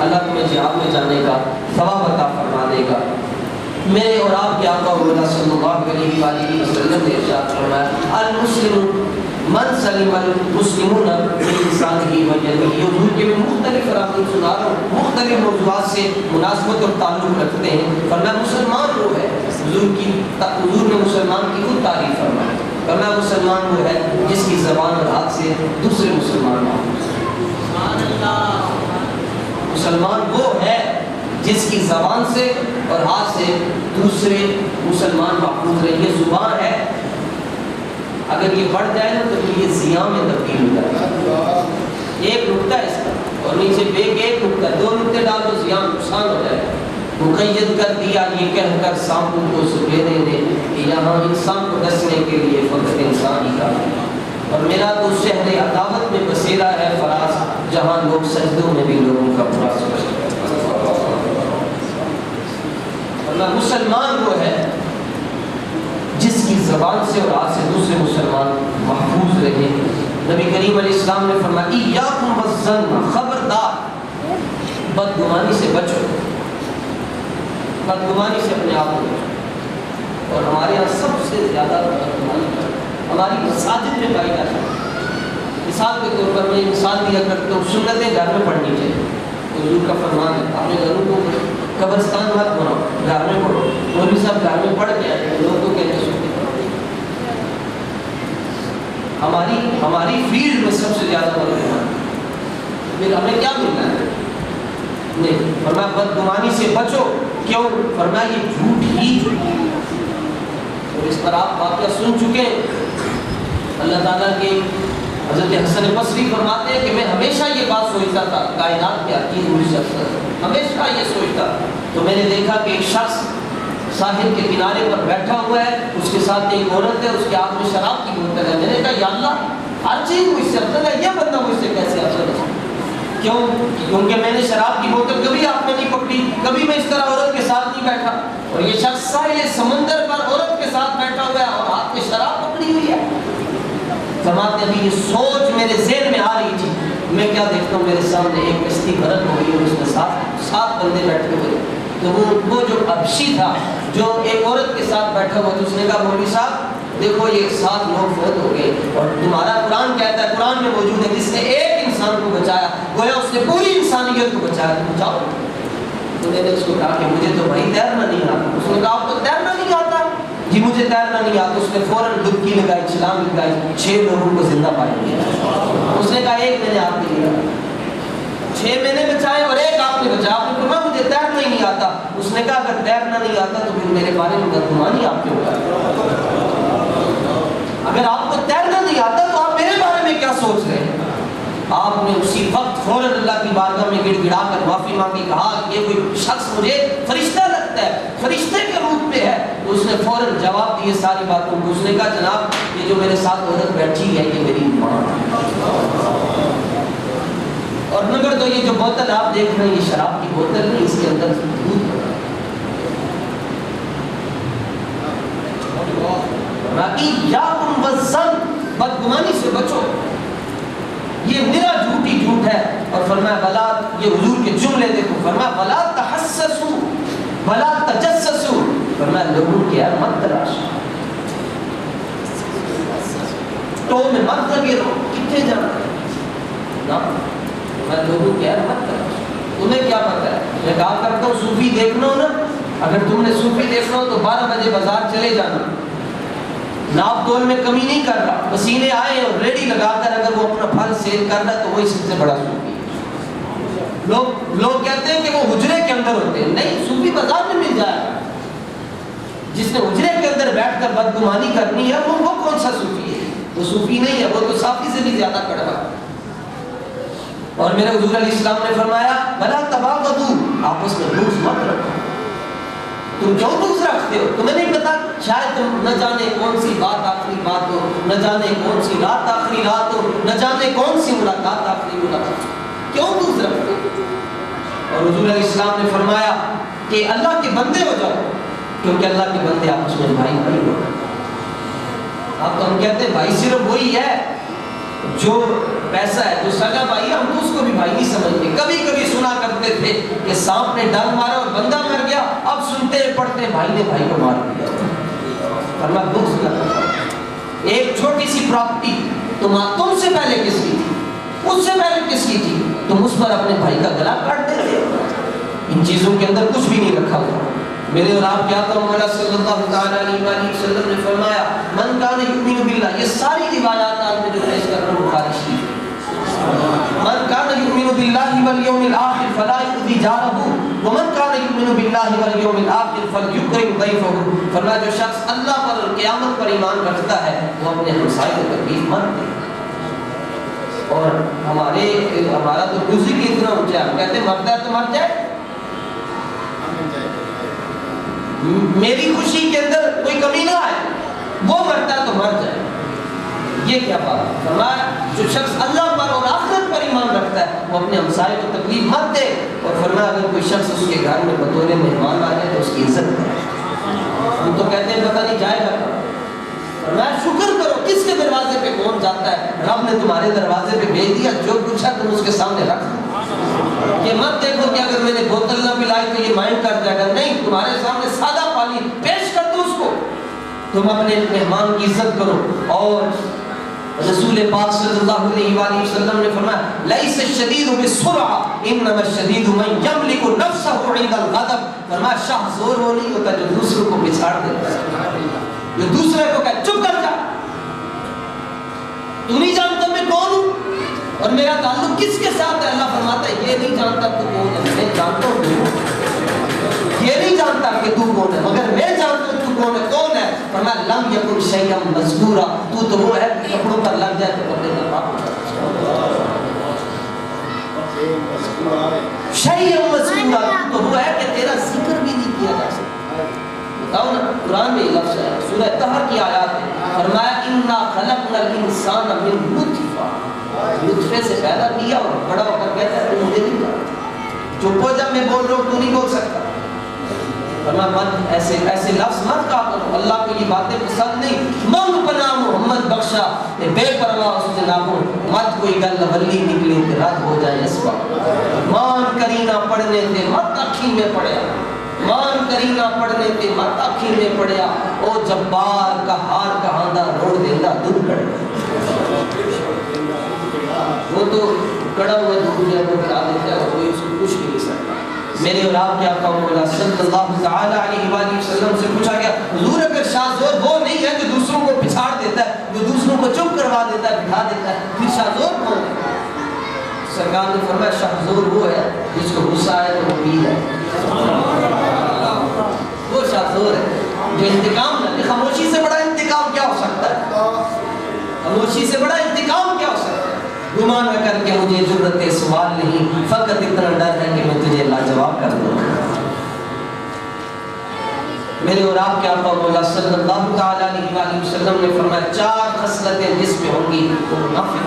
اللہ تمہیں جہاد میں جانے کا ثواب عطا فرما دے گا. میرے اور آپ کے آقا صلی اللہ علیہ وسلم نے ارشاد فرمایا المسلم من سلم المسلمون بلسانه ویده. یہ حضور کے میں مختلف فراخی سنا رہا ہوں، مختلف موضوعات سے مناسبت اور تعلق رکھتے ہیں. فرمایا مسلمان وہ ہے، حضور نے مسلمان کی خود تعریف فرمائی. فرمایا مسلمان وہ ہے جس کی زبان اور ہاتھ سے دوسرے مسلمان محفوظ رہیں. مسلمان وہ ہے جس کی زبان سے اور ہاتھ سے دوسرے مسلمان محفوظ رہیں. یہ زبان ہے، اگر یہ بڑھ جائے نا تو یہ زیاں میں تبدیل ہو جائے گا. ایک نقطہ اس کا اور نیچے ایک نقطہ، دو نقطے ڈال تو زیاں نقصان ہو جائے گا. مقید کر دیا یہ کہہ کر سانپوں کو سبیرے نے کہ یہاں انسان کو ڈسنے کے لیے فقط انسان ہی کافی ہے. اور میرا تو شہر عداوت میں بسیرا ہے فراز، جہاں لوگ سجدوں میں بھی لوگوں کا برا سمجھتے ہیں. مسلمان وہ ہے جس کی زبان سے اور ہاتھ سے دوسرے مسلمان محفوظ رہے. نبی کریم علیہ السلام نے فرمایا ایاکم والظن، خبردار بدگمانی سے بچو، بدگمانی سے اپنے آپ کو بچو. اور ہمارے یہاں سب سے زیادہ بدگمانی ہماری مساجد میں پائی جاتی ہے. مثال کے طور پر میں مثال دیا کرتا ہوں، سنتیں گھر میں پڑھنی چاہیے. حضور کا فرمان ہے اپنے گھروں کو قبرستان مت بناؤ، گھر میں پڑھو. مولوی صاحب گھر میں پڑھ کے آئے لوگ تو کہتے سنتے. ہماری فیلڈ میں سب سے زیادہ بدگمانی، پھر ہمیں کیا ملنا ہے؟ نہیں. فرمایا بدگمانی سے بچو. کیوں؟ فرمایا یہ جھوٹ ہی جھوٹ ہے. اور اس پر آپ واقعہ سن چکے ہیں. اللہ تعالیٰ کے حضرت حسن بصری فرماتے ہیں کہ میں ہمیشہ یہ بات سوچتا تھا، کائنات کے عقید ہوئی شخص ہمیشہ یہ سوچتا. تو میں نے دیکھا کہ ایک شخص ساحل کے کنارے پر بیٹھا ہوا ہے، اس کے ساتھ ایک عورت ہے، اس کے ہاتھ میں شراب کی بوتل ہے. میں نے کہا یا اللہ، ہر چیز مجھ سے افضل ہے، یہ بندہ مجھ سے کیسے افضل ہے؟ کیوں؟ کیونکہ میں نے شراب کی بوتل کبھی ہاتھ میں نہیں پکڑی، کبھی میں اس طرح عورت کے ساتھ نہیں بیٹھا. اور یہ شخص ساحل سمندر پر عورت کے ساتھ بیٹھا ہوا ہے اور ہاتھ میں شراب پکڑی ہوئی ہے. فرماتے ہیں یہ سوچ میرے ذہن میں آ رہی تھی. میں کیا دیکھتا ہوں میرے سامنے ایک کشتی غرق ہو گئی اور اس میں سات بندے بیٹھے ہوئے. تو وہ جو حبشی تھا جو ایک عورت کے ساتھ بیٹھا ہوا تو اس نے کہا مولوی صاحب دیکھو یہ 7 لوگ فوت ہو گئے اور تمہارا قرآن کہتا ہے، قرآن میں موجود ہے، جس نے ایک انسان کو بچایا گویا اس نے پوری انسانیت کو بچایا. تو بچاؤ. تو میں نے اس کو کہا کہ مجھے تو بھائی تیرنا نہیں آتا. اس نے کہا آپ کو تیرنا نہیں آتا؟ جی مجھے تیرنا نہیں آتا. اس نے فوراً ڈبکی لگائی، چھلانگ لگائی، 6 لوگوں کو زندہ پایا. اس نے کہا ایک میں نے آپ کے لیے 6 میں نے بچائے اور ایک آپ نے بچایا. آپ نے کہا مجھے تیرنا ہی نہیں آتا. اس نے کہا اگر تیرنا نہیں آتا تو پھر میرے بارے میں بدگمانی آپ کیوں کر رہے ہیں؟ اگر آپ کو تیرنا نہیں آتا تو آپ میرے بارے میں کیا سوچ رہے ہیں؟ آپ نے اسی وقت فوراً اللہ کی بارگاہ میں گڑ گڑا کر معافی مانگی، کہا کہ یہ کوئی شخص مجھے فرشتہ لگتا ہے، فرشتے کے روپ میں ہے. تو اس نے فوراً جواب دیے ساری باتوں کو. اس نے کہا جناب یہ جو میرے ساتھ عورت بیٹھی ہے یہ میری ماں ہے. اور نمبر 2 یہ جو بوتل آپ دیکھ رہے ہیں یہ شراب کی بوتل نہیں، اس کے اندر دودھ ہے. ایاکم والظن، بدگمانی سے بچو. یہ میرا جھوٹی جھوٹ ہے. اور فرمایا بلا، یہ حضور کے جملے دیکھو، فرمایا بلا تحسسوا بلا تجسسوا. فرمایا لوگوں کی یار مت تلاشو، تو میں مت لگے رہو، کتنے جانا نا. میں لوگوں کی یار مت تلاشو، تمہیں کیا پتہ ہے. میں کہا کرتا ہوں صوفی دیکھنا ہو نا، اگر تم نے صوفی دیکھنا ہو تو 12 بجے بازار چلے جانا. ناپ تول میں کمی نہیں کر رہا، پسینے آئے اور ریڈی لگا کر اگر وہ اپنا پھل سیل کر رہا ہے تو وہی سب سے بڑا صوفی ہے. لوگ کہتے ہیں کہ وہ حجرے کے اندر ہوتے ہیں. نہیں، صوفی بازار میں مل جائے. جس نے حجرے کے اندر بیٹھ کر بدگمانی کرنی ہے وہ کون سا صوفی ہے؟ وہ صوفی نہیں ہے، وہ تو صافی سے بھی زیادہ کڑوا ہے. اور میرے حضور علیہ السلام نے فرمایا بلا تباغضوا، آپس میں بغض مت رکھو. تم کیوں بغض رکھتے ہو؟ تمہیں نہیں پتا شاید تم نہ جانے کون سی بات آخری بات ہو، نہ جانے کون سی رات آخری رات ہو، نہ جانے کون سی ملاقات آخری ملاقات. کیوں بغض رکھتے ہو؟ اور حضور علیہ السلام نے فرمایا کہ اللہ کے بندے ہو جاؤ، کیونکہ اللہ کے بندے آپس میں بھائی بھائی ہو. اب تو ہم کہتے ہیں بھائی صرف وہی ہے جو پیسہ ہے، جو سگا بھائی ہے، ہم تو اس کو بھی بھائی نہیں سمجھتے. کبھی کبھی سنا کرتے تھے کہ سانپ نے ڈنگ مارا اور بندہ مر گیا، اب سنتے پڑھتے بھائی نے بھائی کو مار دیا. اللہ بغض نہ کرو. ایک چھوٹی سی پراپرٹی تم سے پہلے کس کی تھی؟ اس سے پہلے کس کی تھی؟ تم اس پر اپنے بھائی کا گلا کاٹ دیتے ہو۔ ان چیزوں کے اندر کچھ بھی نہیں رکھا ہوا۔ میرے اور آپ کیا تو مولا صلی اللہ تعالی علیہ وآلہ وسلم نے فرمایا من کان یؤمن باللہ، یہ ساری روایات آج میں جو پیش کر رہا ہوں بخاری شریف، من کان یؤمن باللہ والیوم الآخر فلا یؤذی جارہ ومن کان یؤمن باللہ والیوم الآخر فلیکرم ضیفہ۔ فرمایا جو شخص اللہ پر اور قیامت پر ایمان رکھتا ہے وہ اپنے ہمسائے کو تکلیف مت دے۔ اور ہمارا تو گزر کی اتنا اونچا ہے، ہم کہتے ہیں مرتا ہے تو مر جائے، میری خوشی کے اندر کوئی کمی نہ آئے، وہ مرتا ہے تو مر جائے، یہ کیا بات ہے؟ فرمایا جو شخص اللہ پر اور آخرت پر ایمان رکھتا ہے وہ اپنے ہمسائے کو تکلیف مت دے، اور فرمایا اگر کوئی شخص اس کے گھر میں بطور مہمان آ جائے تو اس کی عزت کرے۔ ہم تو کہتے ہیں پتہ نہیں جائے گا، فرمایا شکر کرو کس کے دروازے پہ کون جاتا ہے، رب نے تمہارے دروازے پہ بھیج دیا، جو کچھ ہے تم اس کے سامنے رکھ دو۔ یہ مت دیکھو کہ اگر میں نے بوتل نہ پلائی تو یہ مائنڈ کر جائے گا، نہیں، تمہارے سامنے سادہ پانی پیش کر دو اس کو، تم اپنے مہمان کی عزت کرو۔ اور رسول پاک صلی اللہ علیہ وآلہ وسلم نے فرمایا لیس الشدید بالسرعہ انما الشدید من یملک نفسہ عند الغضب۔ فرمایا شاہ زور وہ نہیں ہوتا جو دوسروں کو بچھاڑ دیتا ہے، جو دوسرے کو کہے چپ کر جا، تو نہیں جانتا میں کون ہوں اور میرا تعلق کس کے ساتھ ہے۔ اللہ فرماتا ہے یہ نہیں جانتا تو کون ہے، میں جانتا ہوں تو یہ نہیں جانتا کہ تو کون ہے مگر میں جانتا ہوں تو کون ہے۔ کون ہے؟ فرمایا لم یکن شیئا مذکورا، تو وہ ہے کپڑوں پر لگ جائے تو کپڑے کا پاک شیئا مذکورا، تو وہ ہے کہ تیرا ذکر بھی نہیں کیا جا سکتا۔ بتاؤ نا، قرآن میں یہ لفظ ہے، سورہ طہر کی آیات ہے، فرمایا انا خلقنا الانسان من نطفہ، نطفے سے پیدا کیا اور بڑا ہو کر کہتا ہے تو مجھے نہیں جانتا، چپ ہو جب میں بول رہا ہوں تو نہیں بول سکتا۔ فرمایا مت ایسے لفظ مت کہا کرو، اللہ کو یہ باتیں پسند نہیں۔ منگ پناہ محمد بخشا بے پرواہ اس جنابوں، مت کوئی گل ولی نکلے کہ رد ہو جائے اسبا، مان کرینا پڑھنے تے مت اکھی میں پڑیا، مان کرینا پڑھنے تے مت اکھی میں پڑیا، او جبار کا ہار کہاں دا روڑ دیندہ دن کڑ، وہ تو کڑا ہوا دودھ ہے وہ بتا دیتا ہے اور کوئی اس کو کچھ بھی نہیں سکتا۔ میرے اور آپ کے آقا مولا صلی اللہ تعالی علیہ وآلہ وسلم سے پوچھا گیا حضور اگر شاہ وہ نہیں ہے جو دوسروں کو پچھاڑ دیتا ہے، جو دوسروں کو چپ کروا دیتا ہے، بٹھا دیتا ہے، پھر شاہ کون ہے؟ سرکار نے فرمایا شاہ وہ ہے جس کو غصہ آئے تو وہ پیر ہے، وہ شاہ ہے جو انتقام نہ لے۔ خاموشی سے بڑا انتقام کیا ہو سکتا ہے؟ خاموشی سے بڑا انتقام کیا ہو سکتا ہے؟ گمان نہ کر کے مجھے جرت سوال نہیں، فقط اتنا ڈر ہے کہ میں تجھے لاجواب کر دوں۔ میرے اور آپ کے آقا مولا صلی اللہ تعالی علیہ وآلہ وسلم نے فرمایا 4 خصلتیں جس میں ہوں گی وہ منافق،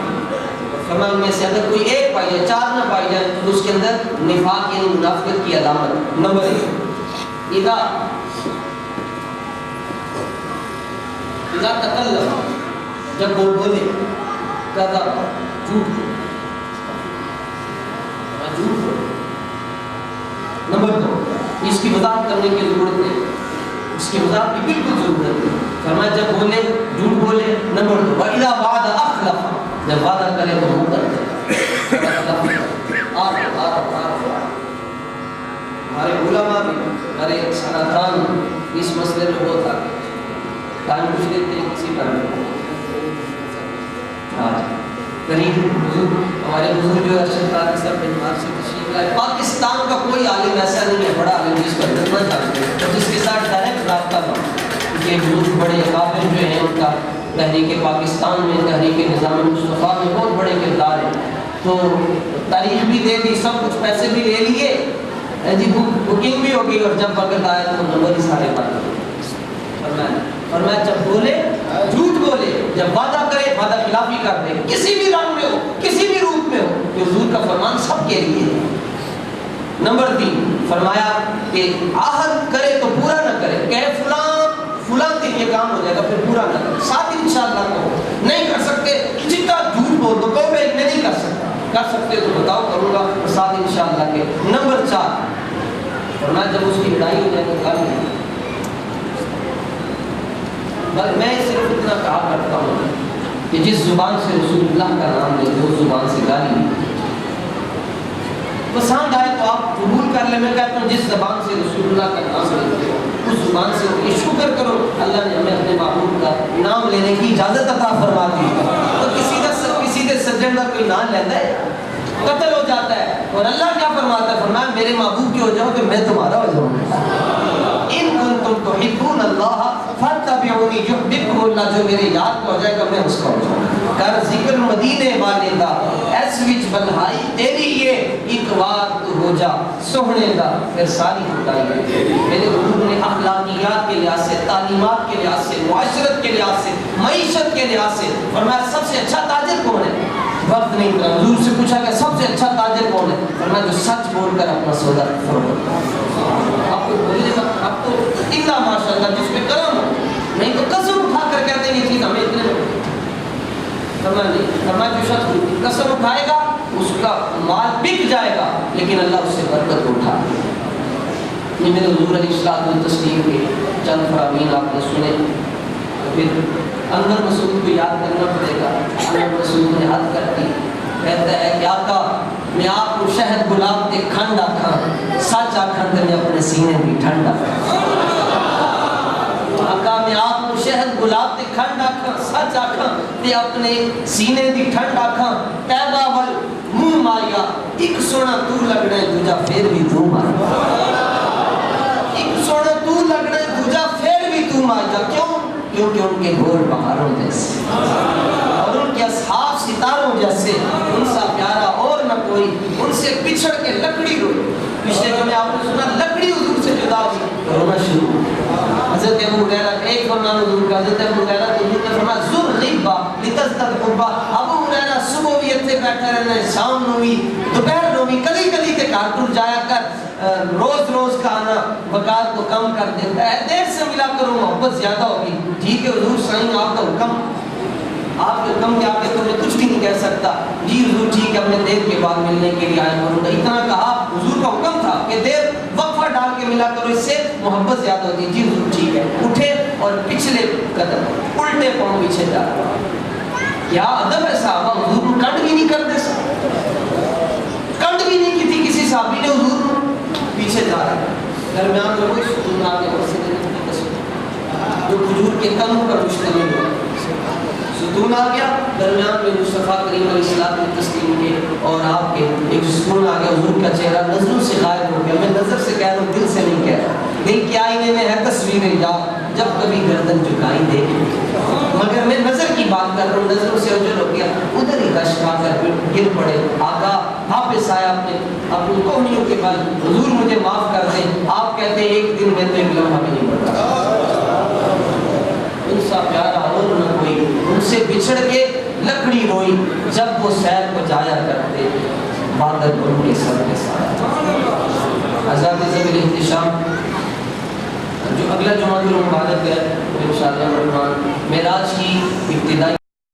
فرمایا ان میں سے اگر کوئی ایک پائی جائے، 4 نہ پائی جائے تو اس کے اندر نفاق یعنی منافقت کی علامت۔ نمبر 1 اذا تکلم، جب وہ بولے، کہتا جھوٹ بولے۔ نمبر 2 اس کی وضاحت کرنے کی ضرورت ہے، اس کی وضاحت کی بالکل ضرورت ہے، فرمایا جب بولے جھوٹ بولے۔ نمبر 2 وَإِذَا وَعَدَ أَخْلَفَ، جب وعدہ کرے تو منہ کر دے۔ ہمارے علماء بھی، ہمارے سناتان اس مسئلے میں بہت آگے، ٹائم کچھ دیتے ہیں کسی پر غریب بزرگ، ہمارے بزرگ جو ارشد قادری صاحب بنوار سے تشریف لائے۔ پاکستان کا کوئی عالم ایسا نہیں ہے بڑا عالم جس پر ڈرنا چاہتے ہیں اور جس کے ساتھ ڈائریکٹ رابطہ نہ ہو۔ یہ بزرگ بڑے اکابر جو ہیں ان کا تحریک پاکستان میں، تحریک نظام مصطفیٰ میں بہت بڑے کردار ہیں، تو تاریخ بھی دے دی، سب کچھ پیسے بھی لے لیے جی، بکنگ بھی ہو گئی، اور جب وقت آیا تو نمبر ہی سارے بات فرمایا جب بولے جھوٹ بولے، جب وعدہ کرے وعدہ خلافی کر دے، کسی بھی رنگ میں ہو، کسی بھی روپ میں ہو، کہ حضور کا فرمان سب کے لیے ہے۔ نمبر 3 فرمایا کہ عہد کرے تو پورا نہ کرے، کہے فلاں دن یہ کام ہو جائے گا پھر پورا نہ کرے، ساتھ انشاءاللہ کہو، نہیں کر سکتے جتنا جھوٹ بول دو، کہو میں نہیں کر سکتا، کر سکتے تو بتاؤ کروں گا، اور ساتھ انشاءاللہ کے۔ نمبر 4 فرمایا جب اس کی لڑائی ہو جائے تو گھر میں، میں صرف اتنا کہا کرتا ہوں کہ جس زبان سے رسول اللہ کا نام لیتے ہو اس زبان سے گالی پسند آئے تو آپ قبول کر لیں. میں کہتا ہوں جس زبان سے رسول اللہ کا نام لیتے ہو اس زبان سے یہ شکر کرو اللہ نے ہمیں اپنے محبوب کا نام لینے کی اجازت عطا فرما دی. تو کسی کے سجن کا کوئی نام لیتا ہے قتل ہو جاتا ہے. اور اللہ کیا فرماتا ہے؟ فرمایا میرے محبوب کے ہو جاؤ کہ میں تمہارا ہو جاؤں. ان کنتم تحبون اللہ فاتبعونی یحببکم اللہ. جو میرے یاد ہو جائے گا میں اس کا ہو جاؤں. کر ذکر مدینے والے دا ایس وچ بلہائی تیری یہ ایک بار تو ہو جا سوہنے دا پھر ساری خدائی. میرے حضور نے اخلاقیات کے لحاظ سے، تعلیمات کے لحاظ سے، معاشرت کے لحاظ سے، معیشت کے لحاظ سے فرمایا سب سے اچھا تاجر کون ہے؟ وقت نہیں تھا. حضور سے پوچھا کہ سب سے اچھا تاجر کون ہے؟ فرمایا جو سچ بول کر اپنا سودا فروخت. آپ کو بولنے وقت آپ تو اتنا ماشاءاللہ جس پہ کرم ہو، نہیں تو قسم اٹھا کر کہتے ہیں یہ چیز ہمیں اتنے میں. فرمایا جو شخص قسم اٹھائے گا اس کا مال بک جائے گا لیکن اللہ اس سے برکت اٹھا. یہ میرے حضور علیہ الصلوۃ والتسلیم کے چند فرامین آپ نے سنے. پھر انور مسعود کو یاد کرنا پڑے گا. انور مسعود نے حد کر دی، کہتا ہے کہ آقا میں آپ کو شہد گلاب کے کھنڈ آکھاں سچ آکھاں تے میں اپنے سینے بھی ٹھنڈ آکھاں. آقا میں آپ کو شہد گلاب کے کھنڈ آکھاں سچ آکھاں تے اپنے سینے دی ٹھنڈ آکھاں. طیبہ ول منہ ماریا ایک سونا تو لگنا ہے دوجا پھر بھی تو ماریا. ایک سونا تو لگنا ہے دوجا پھر بھی تو ماریا. کیوں؟ کیونکہ ان کے گول بہاروں جیسے اور ان کے اصحاب ستاروں جیسے. ان سا پیارا اور نہ کوئی. ان سے بچھڑ کے لکڑی روئی. پچھلے جمعے آپ نے سنا لکڑی حضور سے جدا ہوئی رونا شروع. حضرت ابو ہریرہ ایک فرمان حضور کا، حضرت ابو ہریرہ حضور نے فرمایا زر غیبا لتزدد قربا. ابو ہریرہ صبح بھی اتنے بیٹھے رہنا ہے، شام نو بھی، دوپہر نو بھی، کدی کدی تے گھر ٹر جایا کر. روز روز کا آنا وقار کو کم کر دیتا ہے. دیر سے ملا کرو محبت زیادہ ہوگی. ٹھیک ہے حضور سائیں آپ کا حکم، آپ کے حکم کے آگے تو میں کچھ بھی نہیں کہہ سکتا. جی حضور ٹھیک ہے اپنے دیر کے بعد ملنے کے لیے آیا کروں گا. اتنا کہا. حضور کا حکم تھا کہ دیر وقفہ ڈال کے ملا کرو، اس سے محبت زیادہ ہوتی ہے. جی حضور ٹھیک ہے. اٹھے اور پچھلے قدم الٹے پاؤں پیچھے جا رہا. کیا ادب ہے صحابہ. حضور کو کنڈ بھی نہیں کرتے، کنڈ بھی نہیں کی تھی کسی صحابی نے. حضور پیچھے جا رہا ہے. درمیان میں کوئی ستون آ گیا جو کھجور کے تنوں پر مشتمل ہوا. ستون آ گیا درمیان میں مصطفیٰ کریم علیہ الصلوۃ والتسلیم کے اور آپ کے ایک ستون آ گیا. حضور کا چہرہ نظروں سے غائب ہو گیا. میں نظر سے کہہ رہا ہوں، دل سے نہیں کہہ رہا. دل کے آئینے میں ہے تصویریں یاد جب کبھی گردن جھکائی دیکھ، مگر میں نظر کی بات کر رہا ہوں. نظروں سے اوجھل ہو گیا. ادھر ہی رش کھا کر گر پڑے. آقا واپس آیا اپنی قومیوں کے بل. حضور مجھے معاف کر دیں. آپ کہتے ہیں ایک دن میں تو ایک لمحہ بھی نہیں بتا. ان سا پیارا اور نہ کوئی. ان سے بچھڑ کے لکڑی روئی جب وہ سیر کو جایا کرتے بادل ان کے سر کے ساتھ. آزاد زبیر احتشام جو اگلا جمعہ المبارک ہے انشاءاللہ الرحمن معراج کی ابتدائی